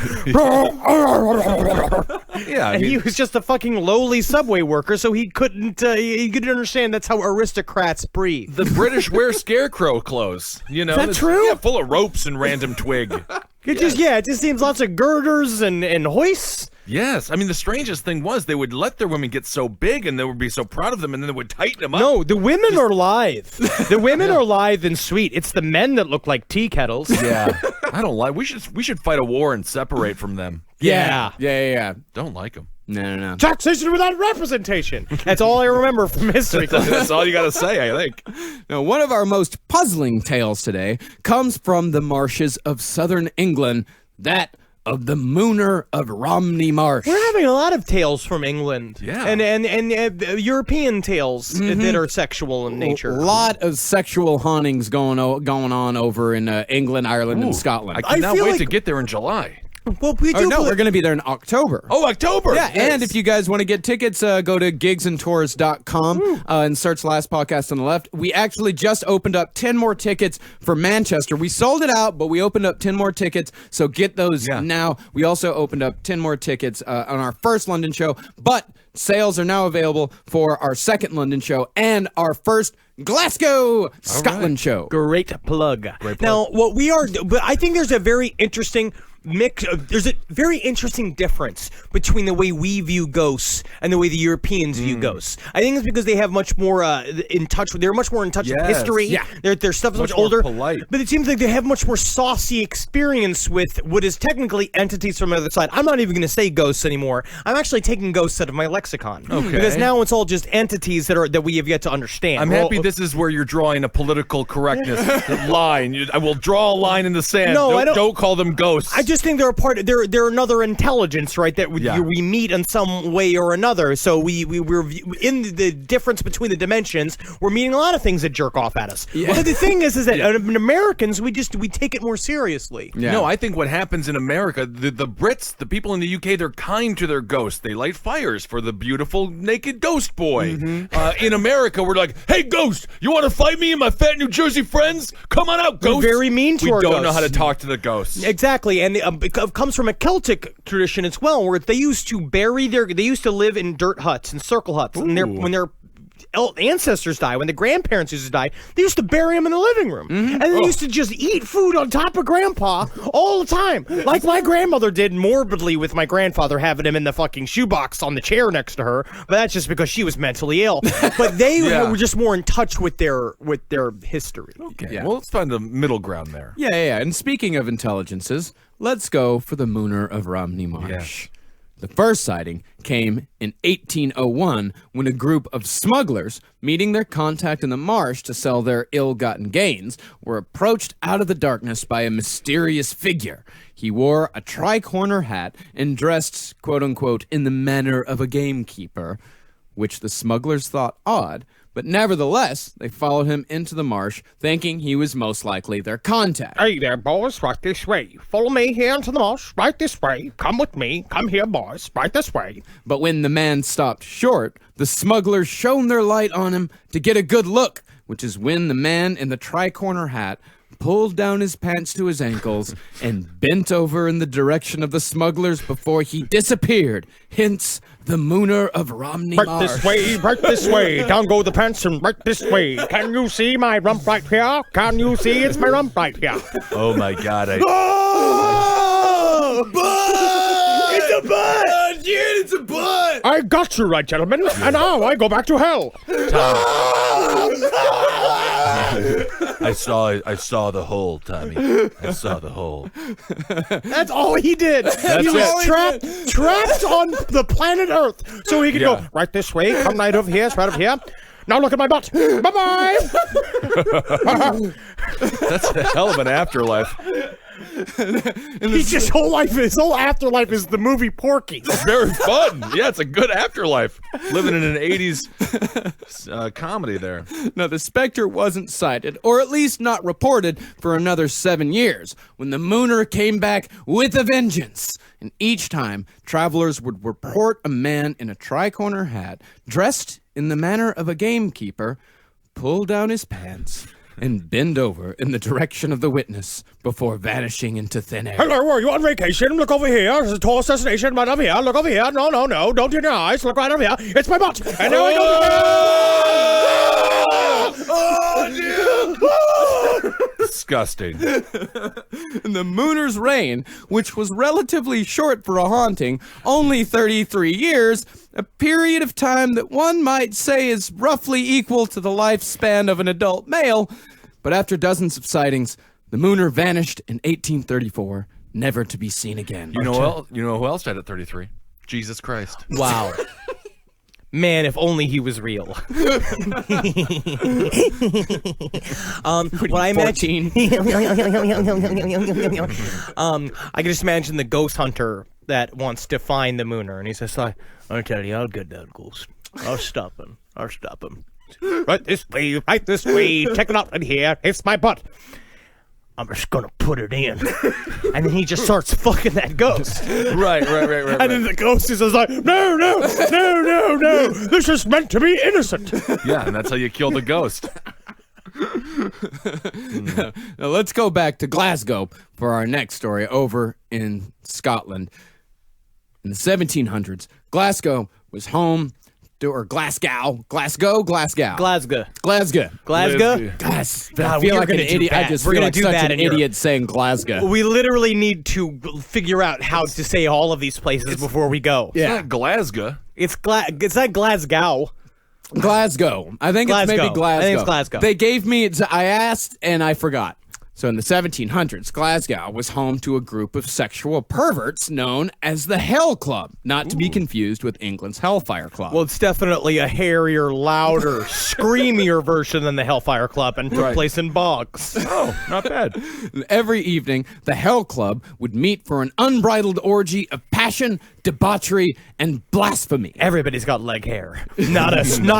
yeah, I and mean, he was just a fucking lowly subway worker, so he couldn't understand that's how aristocrats breathe. the British wear scarecrow clothes. You know, Is that that's- true? Yeah, full of ropes and random twig. It just seems lots of girders and hoists. Yes, I mean the strangest thing was they would let their women get so big and they would be so proud of them, and then they would tighten them up. No, the women are lithe. The women are lithe and sweet. It's the men that look like tea kettles. Yeah, I don't like. We should fight a war and separate from them. Yeah. Don't like them. No. Taxation without representation. That's all I remember from history. That's all you got to say, I think. Now, one of our most puzzling tales today comes from the marshes of southern England, that of the Mooner of Romney Marsh. We're having a lot of tales from England. Yeah. And European tales that are sexual in nature. A lot of sexual hauntings going on over in England, Ireland, and Scotland. I cannot feel wait like- to get there in July. Well, we do. we're going to be there in October. Oh, October. Yeah, and if you guys want to get tickets, go to gigsandtours.com and search Last Podcast on the left. We actually just opened up 10 more tickets for Manchester. We sold it out, but we opened up 10 more tickets, so get those now. We also opened up 10 more tickets on our first London show, but sales are now available for our second London show and our first Glasgow, Scotland show. Great plug. Now, what we are, but I think there's a very interesting there's a very interesting difference between the way we view ghosts and the way the Europeans view ghosts. I think it's because they have much more they're much more in touch with history. Yeah. Their stuff is much more older. polite. But it seems like they have much more saucy experience with what is technically entities from the other side. I'm not even going to say ghosts anymore. I'm actually taking ghosts out of my lexicon. Okay. Because now it's all just entities that we have yet to understand. I'm happy this is where you're drawing a political correctness line. I will draw a line in the sand. No, I don't- Don't call them ghosts. I just think they're a part. They're another intelligence, right? That we meet in some way or another. So we're in the difference between the dimensions. We're meeting a lot of things that jerk off at us. Yeah. But the thing is that in Americans, we take it more seriously. Yeah. No, I think what happens in America, the Brits, the people in the UK, they're kind to their ghosts. They light fires for the beautiful naked ghost boy. In America, we're like, hey, ghost, you want to fight me and my fat New Jersey friends? Come on out, ghost. We're very mean to we our don't know ghosts. how to talk to the ghosts. Exactly, and it comes from a Celtic tradition as well, where they used to live in dirt huts and circle huts, and when their ancestors die, when the grandparents used to die, they used to bury them in the living room, and they used to just eat food on top of Grandpa all the time, like my grandmother did morbidly with my grandfather having him in the fucking shoebox on the chair next to her. But that's just because she was mentally ill. But they were just more in touch with their history. Okay, Yeah. well, let's find the middle ground there. Yeah. And speaking of intelligences, let's go for the Mooner of Romney Marsh. The first sighting came in 1801 when a group of smugglers, meeting their contact in the marsh to sell their ill-gotten gains, were approached out of the darkness by a mysterious figure. He wore a tri-corner hat and dressed, quote-unquote, in the manner of a gamekeeper. which the smugglers thought odd, but nevertheless, they followed him into the marsh, thinking he was most likely their contact. Hey there, boys, right this way. Follow me here into the marsh, right this way. Come with me. Come here, boys, right this way. But when the man stopped short, the smugglers shone their light on him to get a good look, which is when the man in the tri-corner hat pulled down his pants to his ankles and bent over in the direction of the smugglers before he disappeared. Hence, the Mooner of Romney Right Marsh. this way, right this way. Down go the pants and right this way. Can you see my rump right here? Can you see it's my rump right here? Oh my God! It's a butt! It's a butt! I got you right, gentlemen. And now I go back to hell. I saw the hole, Tommy. I saw the hole. That's all he did. He was trapped on the planet Earth. So he could go Right this way. Come right over here. It's right over here. Now look at my butt. Bye-bye. That's a hell of an afterlife. his whole afterlife is the movie Porky. It's very fun. Yeah, it's a good afterlife. Living in an 80s comedy there. No, the specter wasn't sighted, or at least not reported, for another 7 years, when the Mooner came back with a vengeance. And each time, travelers would report a man in a tri-corner hat, dressed in the manner of a gamekeeper, pull down his pants and bend over in the direction of the witness before vanishing into thin air. Hello, are you on vacation? Look over here. There's a tourist destination right over here. Look over here. No. Don't turn your eyes. Look right over here. It's my butt. And now I go. Disgusting. And the Mooner's reign, which was relatively short for a haunting, only 33 years, a period of time that one might say is roughly equal to the lifespan of an adult male. But after dozens of sightings, the Mooner vanished in 1834, never to be seen again. You know who else died at 33? Jesus Christ. Wow. Man, if only he was real. What I imagine, I can just imagine the ghost hunter that wants to find the Mooner, and he says, "I tell you, I'll get that ghost. I'll stop him. Right this way. Right this way. Check it out in here. It's my butt. I'm just gonna put it in." And then he just starts fucking that ghost. Right. And then the ghost is just like, no. This is meant to be innocent. Yeah, and that's how you kill the ghost. Now let's go back to Glasgow for our next story over in Scotland. In the 1700s, Glasgow was home to, or Glasgow. Guys, I feel like an idiot. I just feel like such an idiot saying Glasgow. We literally need to figure out how to say all of these places before we go. It's not Glasgow. It's not Glasgow. Glasgow. I think it's maybe Glasgow. I think it's Glasgow. They gave me, I asked and I forgot. So in the 1700s, Glasgow was home to a group of sexual perverts known as the Hell Club, not to be confused with England's Hellfire Club. Well, it's definitely a hairier, louder, screamier version than the Hellfire Club and took place in bogs. Oh, not bad. Every evening, the Hell Club would meet for an unbridled orgy of passion, debauchery, and blasphemy. Everybody's got leg hair. Not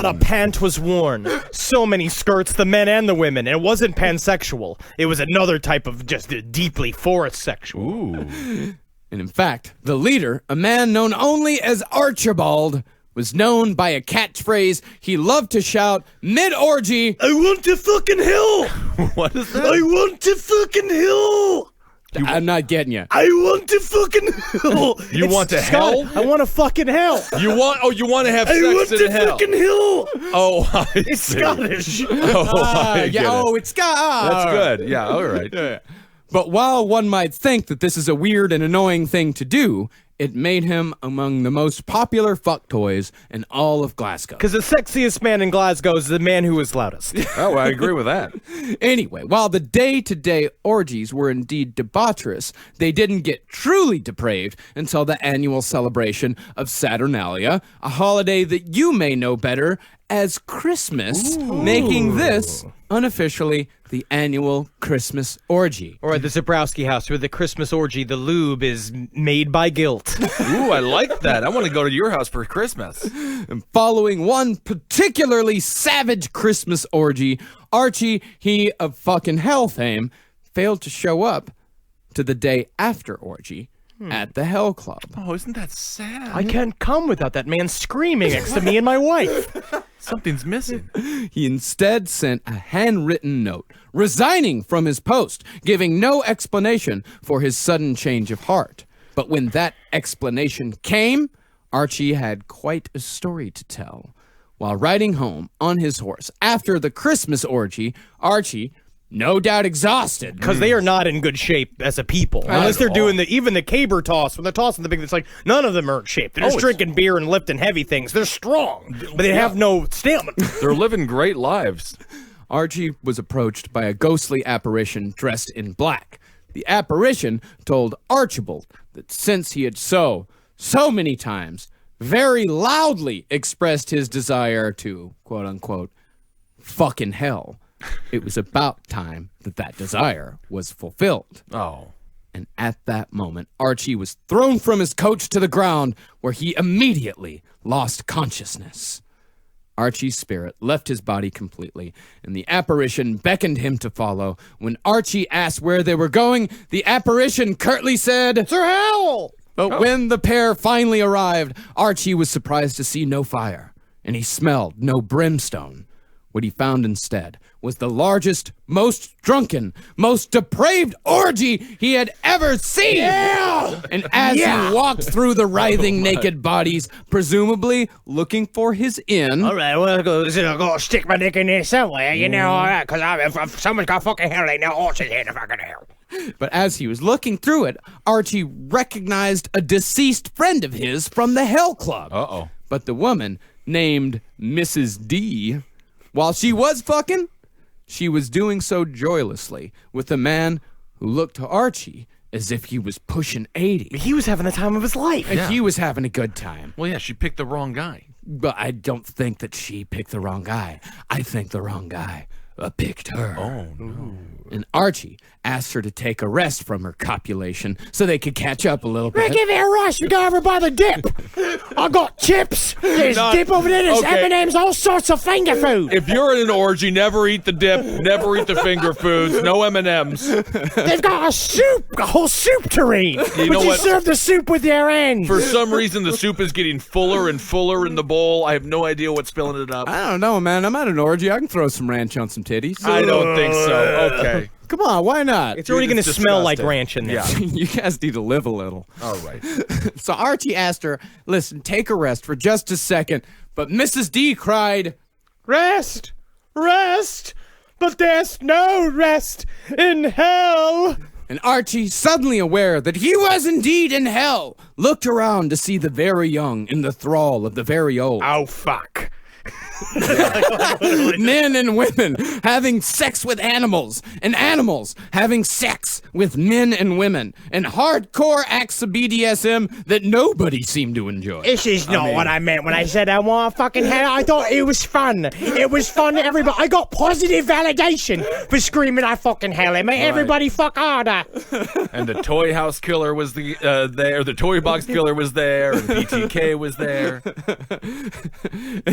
a pant was worn. So many skirts, the men and the women. And it wasn't pansexual. It was another type of just deeply forest sexual. Ooh. And in fact, the leader, a man known only as Archibald, was known by a catchphrase he loved to shout mid-orgy, "I want to fucking hell!" What is that? I want to fucking hell! I'm not getting you. I want to fucking hell. You want to hell? I want to fucking hell. You want to have sex in hell? Fucking hell. Oh, I It's see. Scottish. I get it. It's Scott. That's good. Yeah, all right. Yeah. But while one might think that this is a weird and annoying thing to do, it made him among the most popular fuck toys in all of Glasgow. Because the sexiest man in Glasgow is the man who is loudest. Oh, I agree with that. Anyway, while the day-to-day orgies were indeed debaucherous, they didn't get truly depraved until the annual celebration of Saturnalia, a holiday that you may know better as Christmas, making this unofficially the annual Christmas orgy. Or at the Zabrowski house, where the Christmas orgy, the lube is made by guilt. Ooh, I like that. I want to go to your house for Christmas. And following one particularly savage Christmas orgy, Archie, he of fucking hell fame, failed to show up to the day after orgy at the Hell Club. Oh, isn't that sad? I can't come without that man screaming next to me and my wife. Something's missing. He instead sent a handwritten note resigning from his post, giving no explanation for his sudden change of heart. But when that explanation came, Archie had quite a story to tell. While riding home on his horse after the Christmas orgy, Archie, no doubt exhausted. Because they are not in good shape as a people. Unless they're doing even the caber toss. When they're tossing the big, it's like, none of them are in shape. They're just drinking beer and lifting heavy things. They're strong, but they have no stamina. They're living great lives. Archie was approached by a ghostly apparition dressed in black. The apparition told Archibald that since he had so many times, very loudly expressed his desire to, quote unquote, fucking hell, it was about time that desire was fulfilled. Oh. And at that moment, Archie was thrown from his coach to the ground, where he immediately lost consciousness. Archie's spirit left his body completely, and the apparition beckoned him to follow. When Archie asked where they were going, the apparition curtly said, "Sir Hell!" But when the pair finally arrived, Archie was surprised to see no fire, and he smelled no brimstone. What he found instead was the largest, most drunken, most depraved orgy he had ever seen. Yeah! And as he walked through the writhing naked bodies, presumably looking for his inn. All right, well, I gotta stick my dick in there somewhere, you know, all right, because if someone's got fucking hell, ain't no horses in the fucking hell. But as he was looking through it, Archie recognized a deceased friend of his from the Hell Club. Uh-oh. But the woman, named Mrs. D, while she was fucking, she was doing so joylessly with a man who looked to Archie as if he was pushing 80. He was having the time of his life. And he was having a good time. Well, yeah, she picked the wrong guy. But I don't think that she picked the wrong guy. I think the wrong guy picked her. Oh, no. And Archie asked her to take a rest from her copulation so they could catch up a little Hey, bit. give me a rush. You got everybody the dip. I got chips. There's dip over there. There's okay. M&M's, all sorts of finger food. If you're in an orgy, never eat the dip, never eat the finger foods, no M&Ms. They've got a whole soup tureen. You know Would what? serve the soup with your hands? For some reason, the soup is getting fuller and fuller in the bowl. I have no idea what's filling it up. I don't know, man. I'm at an orgy. I can throw some ranch on some titties. I don't think so. Okay. Come on, why not? It's already going to It's smell like disgusting. ranch in there. Yeah. You guys need to live a little. All right. So Archie asked her, listen, take a rest for just a second. But Mrs. D cried, Rest. Rest. But there's no rest in hell. and Archie, suddenly aware that he was indeed in hell, looked around to see the very young in the thrall of the very old. Oh, fuck. Men and women having sex with animals, and animals having sex with men and women, and hardcore acts of BDSM that nobody seemed to enjoy. This is not what I meant when I said I want fucking hell. I thought it was fun. It was fun to everybody. I got positive validation for screaming I fucking hell. It made everybody fuck harder. And the toy house killer was there. The toy box killer was there. And BTK was there.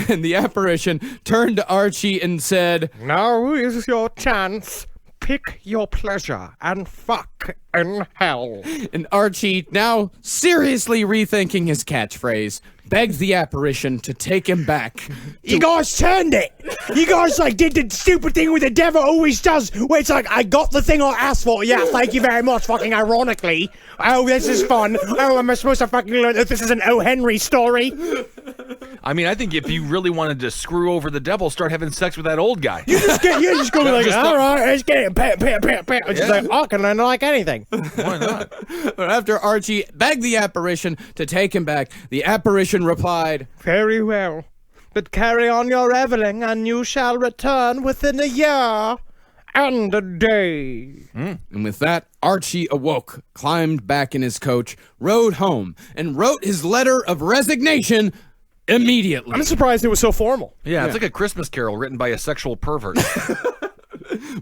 And the apparition turned to Archie and said, Now is your chance. Pick your pleasure and fuck in hell. and Archie, now seriously rethinking his catchphrase, begged the apparition to take him back. You guys turned it. You guys did the stupid thing with the devil always does, where it's like, I got the thing I asked for. Yeah, thank you very much. Fucking ironically. Oh, this is fun. Oh, am I supposed to fucking learn that this is an O. Henry story? I mean, I think if you really wanted to screw over the devil, start having sex with that old guy. You just go like, all right, let's get it. Pat. It's just like, I can learn like anything. Why not? But after Archie begged the apparition to take him back, the apparition replied, Very well. But carry on your reveling, and you shall return within a year and a day. and with that, Archie awoke, climbed back in his coach, rode home, and wrote his letter of resignation immediately. I'm surprised it was so formal. Yeah, it's like a Christmas carol written by a sexual pervert.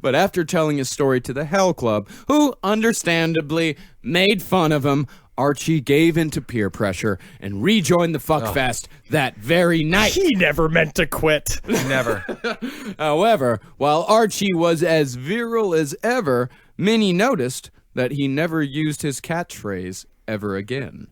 But after telling his story to the Hell Club, who understandably made fun of him, Archie gave in to peer pressure and rejoined the fuckfest that very night. He never meant to quit. Never. However, while Archie was as virile as ever, many noticed that he never used his catchphrase ever again.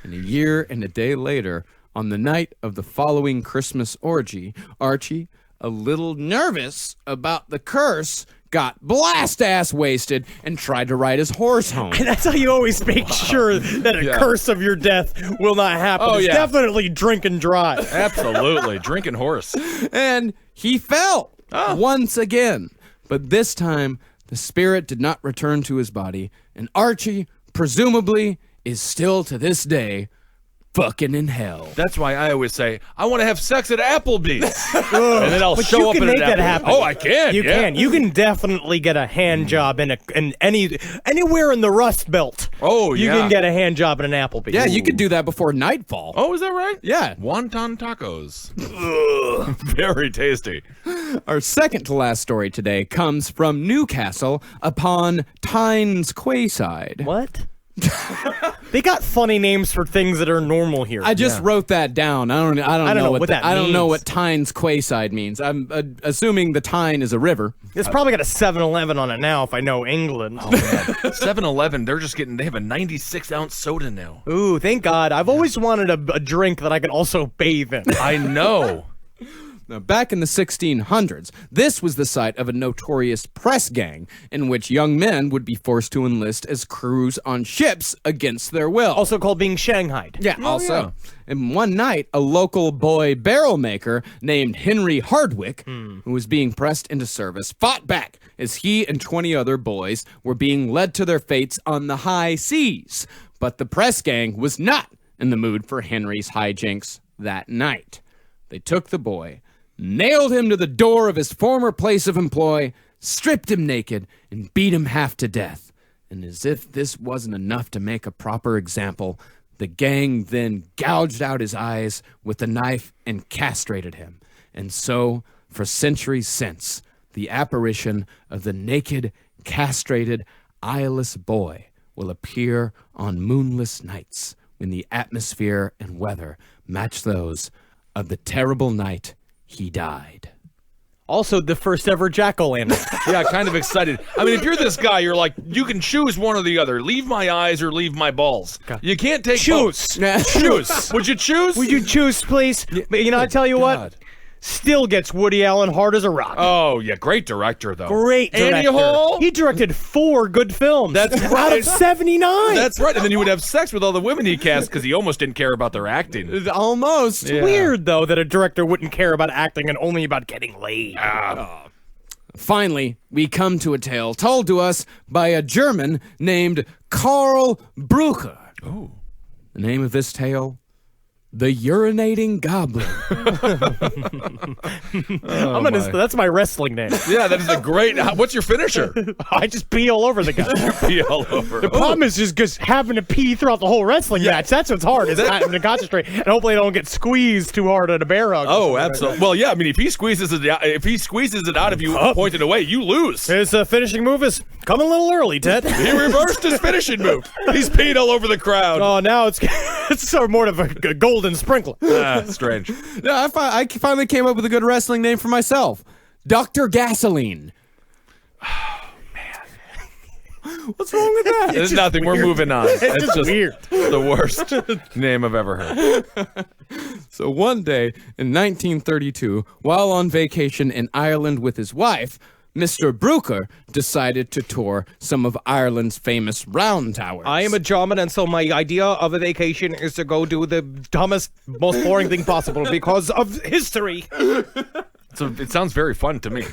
And a year and a day later, on the night of the following Christmas orgy, Archie, a little nervous about the curse, got blast-ass wasted and tried to ride his horse home. And that's how you always make sure that a curse of your death will not happen. Oh, It's yeah. definitely drink and drive. Absolutely. Drinking horse. And he fell once again. But this time, the spirit did not return to his body, and Archie, presumably, is still to this day fucking in hell. That's why I always say, I want to have sex at Applebee's. And then I'll But show you up can at make an that Applebee's. happen. Oh, I can. You yeah. can. You can definitely get a hand job in anywhere in the Rust Belt. Oh, You yeah. can get a hand job at an Applebee's. Yeah, you could do that before nightfall. Oh, is that right? Yeah. Wonton tacos. Very tasty. Our second to last story today comes from Newcastle upon Tynes Quayside. What? They got funny names for things that are normal here. I just wrote that down. I don't know what that I don't know means. what Tynes Quayside means. I'm assuming the Tyne is a river. It's probably got a 7-Eleven on it now if I know England. 7-Eleven, they have a 96-ounce soda now. Ooh, thank God. I've always wanted a drink that I could also bathe in. I know. Now, back in the 1600s, this was the site of a notorious press gang in which young men would be forced to enlist as crews on ships against their will. Also called being shanghaied. Yeah, also. And one night, a local boy barrel maker named Henry Hardwick, who was being pressed into service, fought back as he and 20 other boys were being led to their fates on the high seas. But the press gang was not in the mood for Henry's hijinks that night. They took the boy, nailed him to the door of his former place of employ, stripped him naked, and beat him half to death. And as if this wasn't enough to make a proper example, the gang then gouged out his eyes with a knife and castrated him. And so, for centuries since, the apparition of the naked, castrated, eyeless boy will appear on moonless nights when the atmosphere and weather match those of the terrible night he died. Also, the first ever jack-o'-lantern. Yeah, kind of excited. I mean, if you're this guy, you're like, you can choose one or the other. Leave my eyes or leave my balls. You can't take Choose. both. Choose. Would you choose? Would you choose, please? But, I tell you God. what, still gets Woody Allen hard as a rock. Oh, yeah, great director, though. Great director. Annie Hall? He directed 4 good films. That's out right. of 79. That's right. And then you would have sex with all the women he cast because he almost didn't care about their acting. Almost. Yeah. Weird, though, that a director wouldn't care about acting and only about getting laid. Finally, we come to a tale told to us by a German named Karl Brucher. Oh. The name of this tale? The Urinating Goblin. That's my wrestling name. Yeah, that is a great. What's your finisher? I just pee all over the guy. Pee all over. The problem is just having to pee throughout the whole wrestling match. That's what's hard, is having to concentrate. And hopefully I don't get squeezed too hard at a bear hug. Oh, absolutely. Well, yeah. I mean, if he squeezes it out of you, pointed away, you lose. His finishing move is coming a little early, Ted. He reversed his finishing move. He's peed all over the crowd. Oh, now it's sort of more of a golden sprinkler. Strange. No, I finally came up with a good wrestling name for myself. Dr. Gasoline. What's wrong with that? There's nothing. We're moving on. It's just weird. The worst name I've ever heard. So one day in 1932, while on vacation in Ireland with his wife, Mr. Brucker decided to tour some of Ireland's famous round towers. I am a German, and so my idea of a vacation is to go do the dumbest, most boring thing possible because of history. So it sounds very fun to me.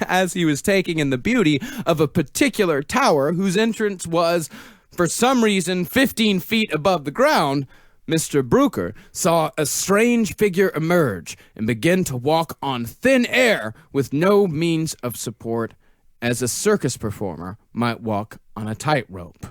As he was taking in the beauty of a particular tower whose entrance was, for some reason, 15 feet above the ground, Mr. Brucker saw a strange figure emerge and begin to walk on thin air with no means of support, as a circus performer might walk on a tightrope.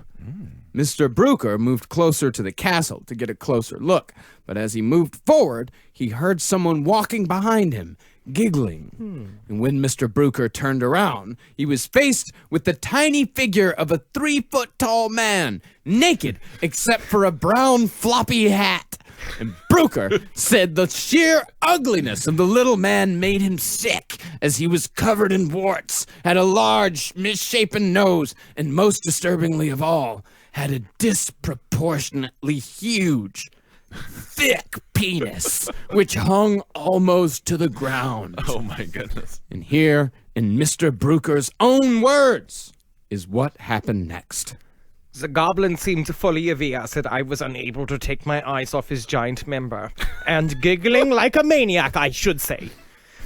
Mr. Brooker moved closer to the castle to get a closer look, but as he moved forward, he heard someone walking behind him, giggling. And when Mr. Brooker turned around, he was faced with the tiny figure of a 3-foot-tall man, naked except for a brown floppy hat. And Brooker said the sheer ugliness of the little man made him sick, as he was covered in warts, had a large, misshapen nose, and most disturbingly of all, had a disproportionately huge, thick penis, which hung almost to the ground. Oh my goodness. And here, in Mr. Brooker's own words, is what happened next. The goblin seemed fully aware that I was unable to take my eyes off his giant member, and giggling like a maniac, I should say,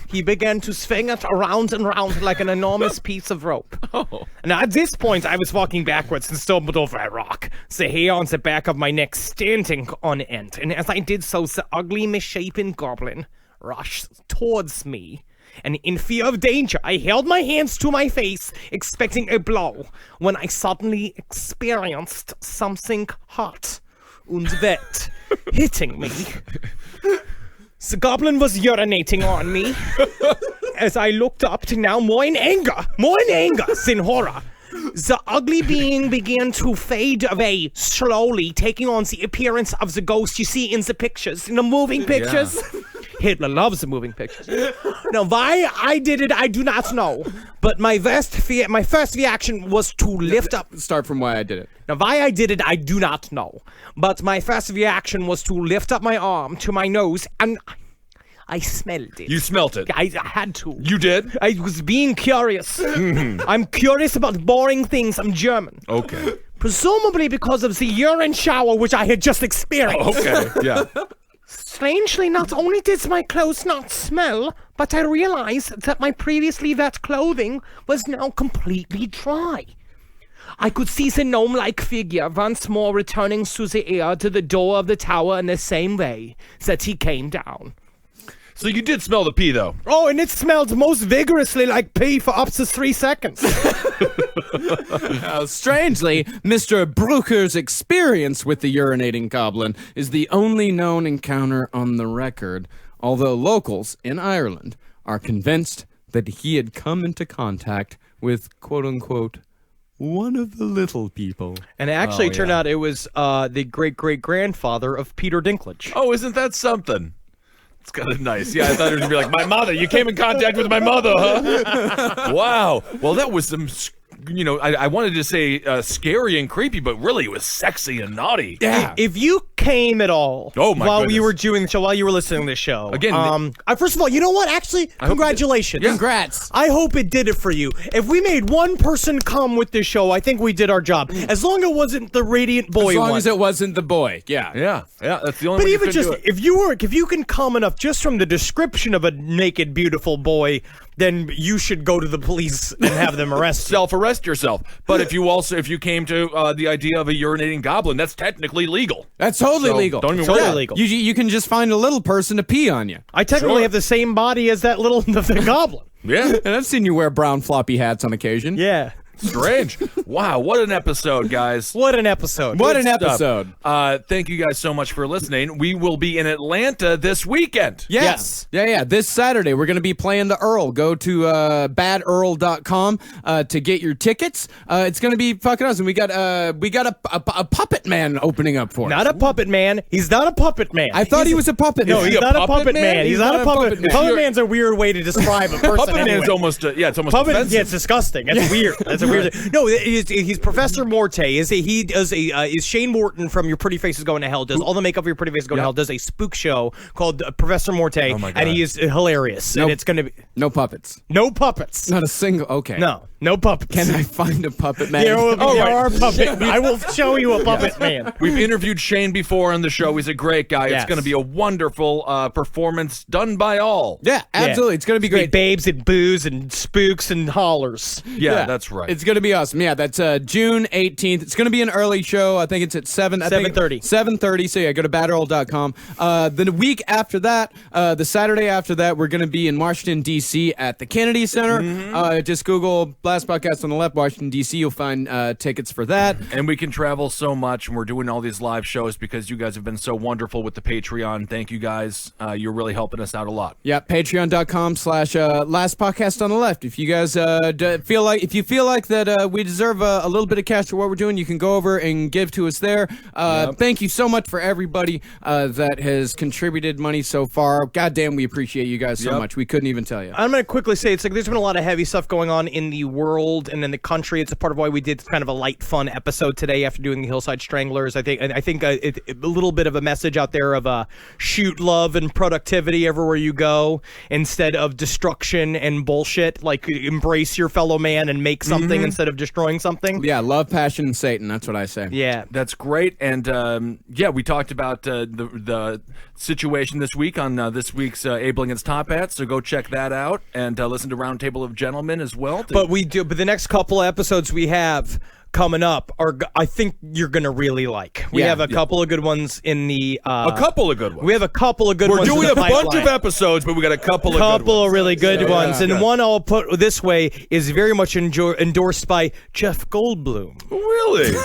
he began to swing it around and round like an enormous piece of rope. Oh. Now, at this point, I was walking backwards and stumbled over a rock, the hair on the back of my neck standing on end, and as I did so, the ugly, misshapen goblin rushed towards me. And in fear of danger, I held my hands to my face, expecting a blow, when I suddenly experienced something hot and wet hitting me. The goblin was urinating on me. As I looked up to now more in anger than horror. The ugly being began to fade away slowly, taking on the appearance of the ghost you see in the pictures, in the moving pictures. Yeah. Hitler loves the moving pictures. Now, why I did it, I do not know. But my first reaction was to lift up. Start from why I did it. Now, why I did it, I do not know. But my first reaction was to lift up my arm to my nose, and I smelled it. You smelt it. I had to. You did? I was being curious. I'm curious about boring things. I'm German. Okay. Presumably because of the urine shower which I had just experienced. Okay, yeah. Strangely, not only did my clothes not smell, but I realized that my previously wet clothing was now completely dry. I could see the gnome-like figure once more returning through the air to the door of the tower in the same way that he came down. So you did smell the pee, though. Oh, and it smelled most vigorously like pee for up to 3 seconds. Strangely, Mr. Brooker's experience with the urinating goblin is the only known encounter on the record, although locals in Ireland are convinced that he had come into contact with, quote-unquote, one of the little people. And it actually turned out it was the great-great-grandfather of Peter Dinklage. Oh, isn't that something? It's kind of nice. Yeah, I thought it was going to be like, my mother. You came in contact with my mother, huh? Wow. Well, that was some, I wanted to say scary and creepy, but really it was sexy and naughty. Yeah. If you came at all while goodness. you were doing the show, while you were listening to this show. Again, first of all, you know what? Actually, congratulations. Congrats. I hope it did it for you. If we made one person come with this show, I think we did our job. As long as it wasn't the Radiant Boy one. As long as it wasn't the boy. Yeah. Yeah, that's the only But way even you just, do it. if you can come enough just from the description of a naked, beautiful boy, then you should go to the police and have them arrest you. Self-arrest yourself. But if you came to the idea of a urinating goblin, that's technically legal. That's totally legal. Don't even Totally worry. legal. You can just find a little person to pee on you. I technically Sure. have the same body as that little the goblin. Yeah. And I've seen you wear brown floppy hats on occasion. Yeah. Strange. Wow, what an episode, guys. What an episode. What an Good stuff. episode. Thank you guys so much for listening. We will be in Atlanta this weekend. Yes. Yeah. This Saturday, we're going to be playing the Earl. Go to badearl.com to get your tickets. It's going to be fucking awesome. We got a puppet man opening up for us. Not a puppet man. He's not a puppet man. I thought he was a puppet No, man. he's he a not a puppet puppet man? man. He's not a puppet man. Puppet man's a weird way to describe a person. Puppet anyway. man's almost, it's almost Puppet, offensive. yeah, it's disgusting. That's weird. That's a weird. No, he's Professor Morte. Is Shane Morton from Your Pretty Face is Going to Hell? Does all the makeup of Your Pretty Face is Going to Hell? Does a spook show called Professor Morte, my God. and he is hilarious. Nope. And it's gonna be No puppets. no puppets. Not a single. Okay. No puppets. Can I find a puppet man? There are right. puppet. I will show you a puppet man. We've interviewed Shane before on the show. He's a great guy. Yes. It's going to be a wonderful performance done by all. Yeah, absolutely. It's going to be great. Babes and booze and spooks and hollers. Yeah, that's right. It's going to be awesome. Yeah, that's June 18th. It's going to be an early show. I think it's at 7:30. 7:30. So yeah, go to badearl.com. The week after that, the Saturday after that, we're going to be in Washington, D.C. at the Kennedy Center. Just Google Last Podcast on the Left, Washington, D.C. You'll find tickets for that. And we can travel so much, and we're doing all these live shows because you guys have been so wonderful with the Patreon. Thank you guys. You're really helping us out a lot. Yeah, patreon.com/Last Podcast on the Left. If you guys feel like that we deserve a little bit of cash for what we're doing, you can go over and give to us there. Thank you so much for everybody that has contributed money so far. Goddamn, we appreciate you guys so much. We couldn't even tell you. I'm going to quickly say it's like there's been a lot of heavy stuff going on in the world and in the country. It's a part of why we did kind of a light, fun episode today after doing the Hillside Stranglers. I think a little bit of a message out there of shoot love and productivity everywhere you go instead of destruction and bullshit. Like embrace your fellow man and make something instead of destroying something. Yeah, love, passion, and Satan. That's what I say. Yeah, that's great. And we talked about the situation this week on this week's Abel Against Top Hats. So go check that out and listen to Roundtable of Gentlemen as well. But the next couple of episodes we have coming up I think you're gonna really like. We have a couple of good ones in the a couple of good ones. We have a couple of good ones. We're doing in the a bunch pipeline. of episodes, but we got a couple of really good ones. And one I'll put this way is very much endorsed by Jeff Goldblum. Really?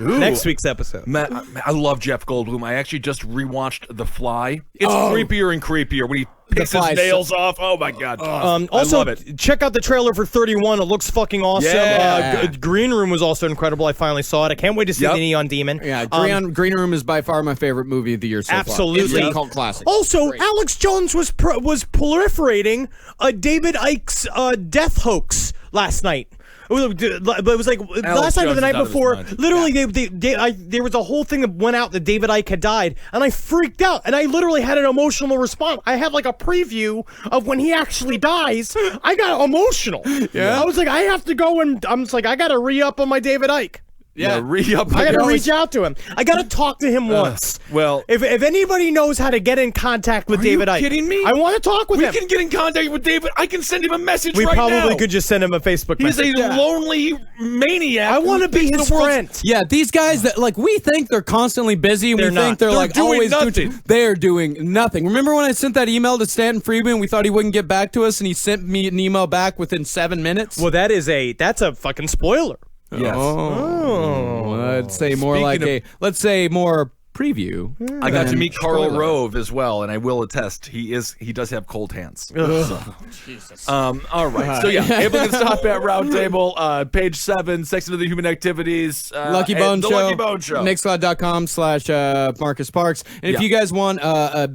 Next week's episode. Matt, I love Jeff Goldblum. I actually just rewatched The Fly. It's creepier and creepier when he picks his nails off. Oh my god! Also, I love it. check out the trailer for 31. It looks fucking awesome. Yeah. Green Room was also incredible. I finally saw it. I can't wait to see the Neon Demon. Yeah, Green Room is by far my favorite movie of the year so absolutely. far. It's a cult classic. Also, Alex Jones was proliferating a David Icke's death hoax last night. But it was like last night or the night before. Literally, there was a whole thing that went out that David Icke had died, and I freaked out, and I literally had an emotional response. I have like a preview of when he actually dies. I got emotional. Yeah, I was like, I have to go and I'm just like, I got to re-up on my David Icke. Yeah, re-up. I got to reach out to him. I got to talk to him once. Well, if anybody knows how to get in contact with David Icke, are you kidding me? I want to talk with him. We can get in contact with David. I can send him a message right now. We probably now. could just send him a Facebook message. He's a lonely maniac. I want to be his friend. Yeah, these guys that we think they're constantly busy. We think they're like doing always nothing. They're doing nothing. Remember when I sent that email to Stanton Friedman? We thought he wouldn't get back to us, and he sent me an email back within 7 minutes. Well, that's a fucking spoiler. Yes. Let's say more let's say more preview. I got to meet Karl Rove as well, and I will attest he does have cold hands. So. Jesus. All right. So Able to Stop at Roundtable, page 7, Section of the Human Activities, Lucky Bone Show, Lucky Bone Show, Mixcloud.com/Marcus Parks. And if you guys want a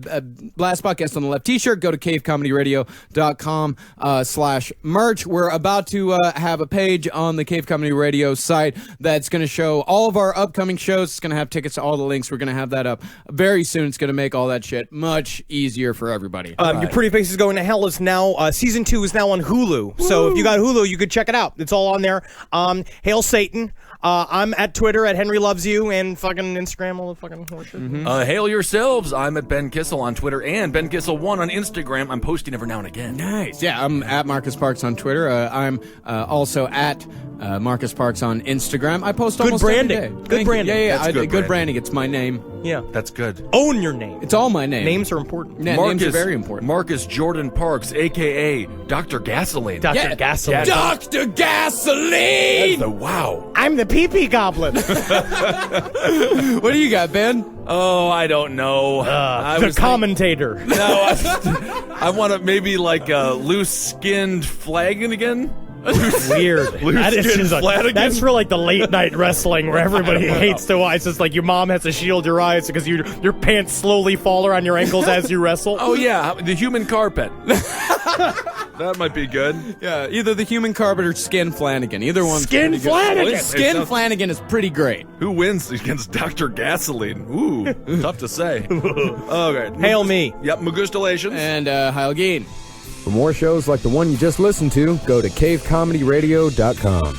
Last Podcast on the Left t-shirt, go to cavecomedyradio.com/merch. We're about to have a page on the Cave Comedy Radio site that's going to show all of our upcoming shows. It's going to have tickets to all the links. We're going to have that up very soon. It's going to make all that shit much easier for everybody. Your Pretty Faces Going to Hell is now season 2 is now on Hulu. So if you got Hulu, you could check it out. It's all on there. Hail Satan. I'm at Twitter at Henry Loves You and fucking Instagram, all the fucking horseshit. Hail yourselves. I'm at Ben Kissel on Twitter and Ben Kissel1 on Instagram. I'm posting every now and again. Nice. Yeah, I'm at Marcus Parks on Twitter. I'm also at Marcus Parks on Instagram. I post almost every day. Good branding. Yeah. Good branding. It's my name. Yeah. That's good. Own your name. It's all my name. Names are important. Yeah, names are very important. Marcus Jordan Parks, a.k.a. Dr. Gasoline. Dr. Gasoline. Dr. Gasoline! Wow. I'm the pee-pee goblin. What do you got, Ben? Oh, I don't know. The commentator. No, I want to maybe like a loose-skinned flagon again. Weird. That's for like the late night wrestling where everybody hates to watch. It's just like your mom has to shield your eyes because your pants slowly fall around your ankles as you wrestle. Oh yeah, the human carpet. That might be good. Yeah, either the human carpet or Skin Flanagan. Either one. Skin Flanagan. Skin Flanagan is pretty great. Who wins against Dr. Gasoline? Ooh, tough to say. Okay. Hail me. Yep, Magustalations. And Heil Geen. For more shows like the one you just listened to, go to cavecomedyradio.com.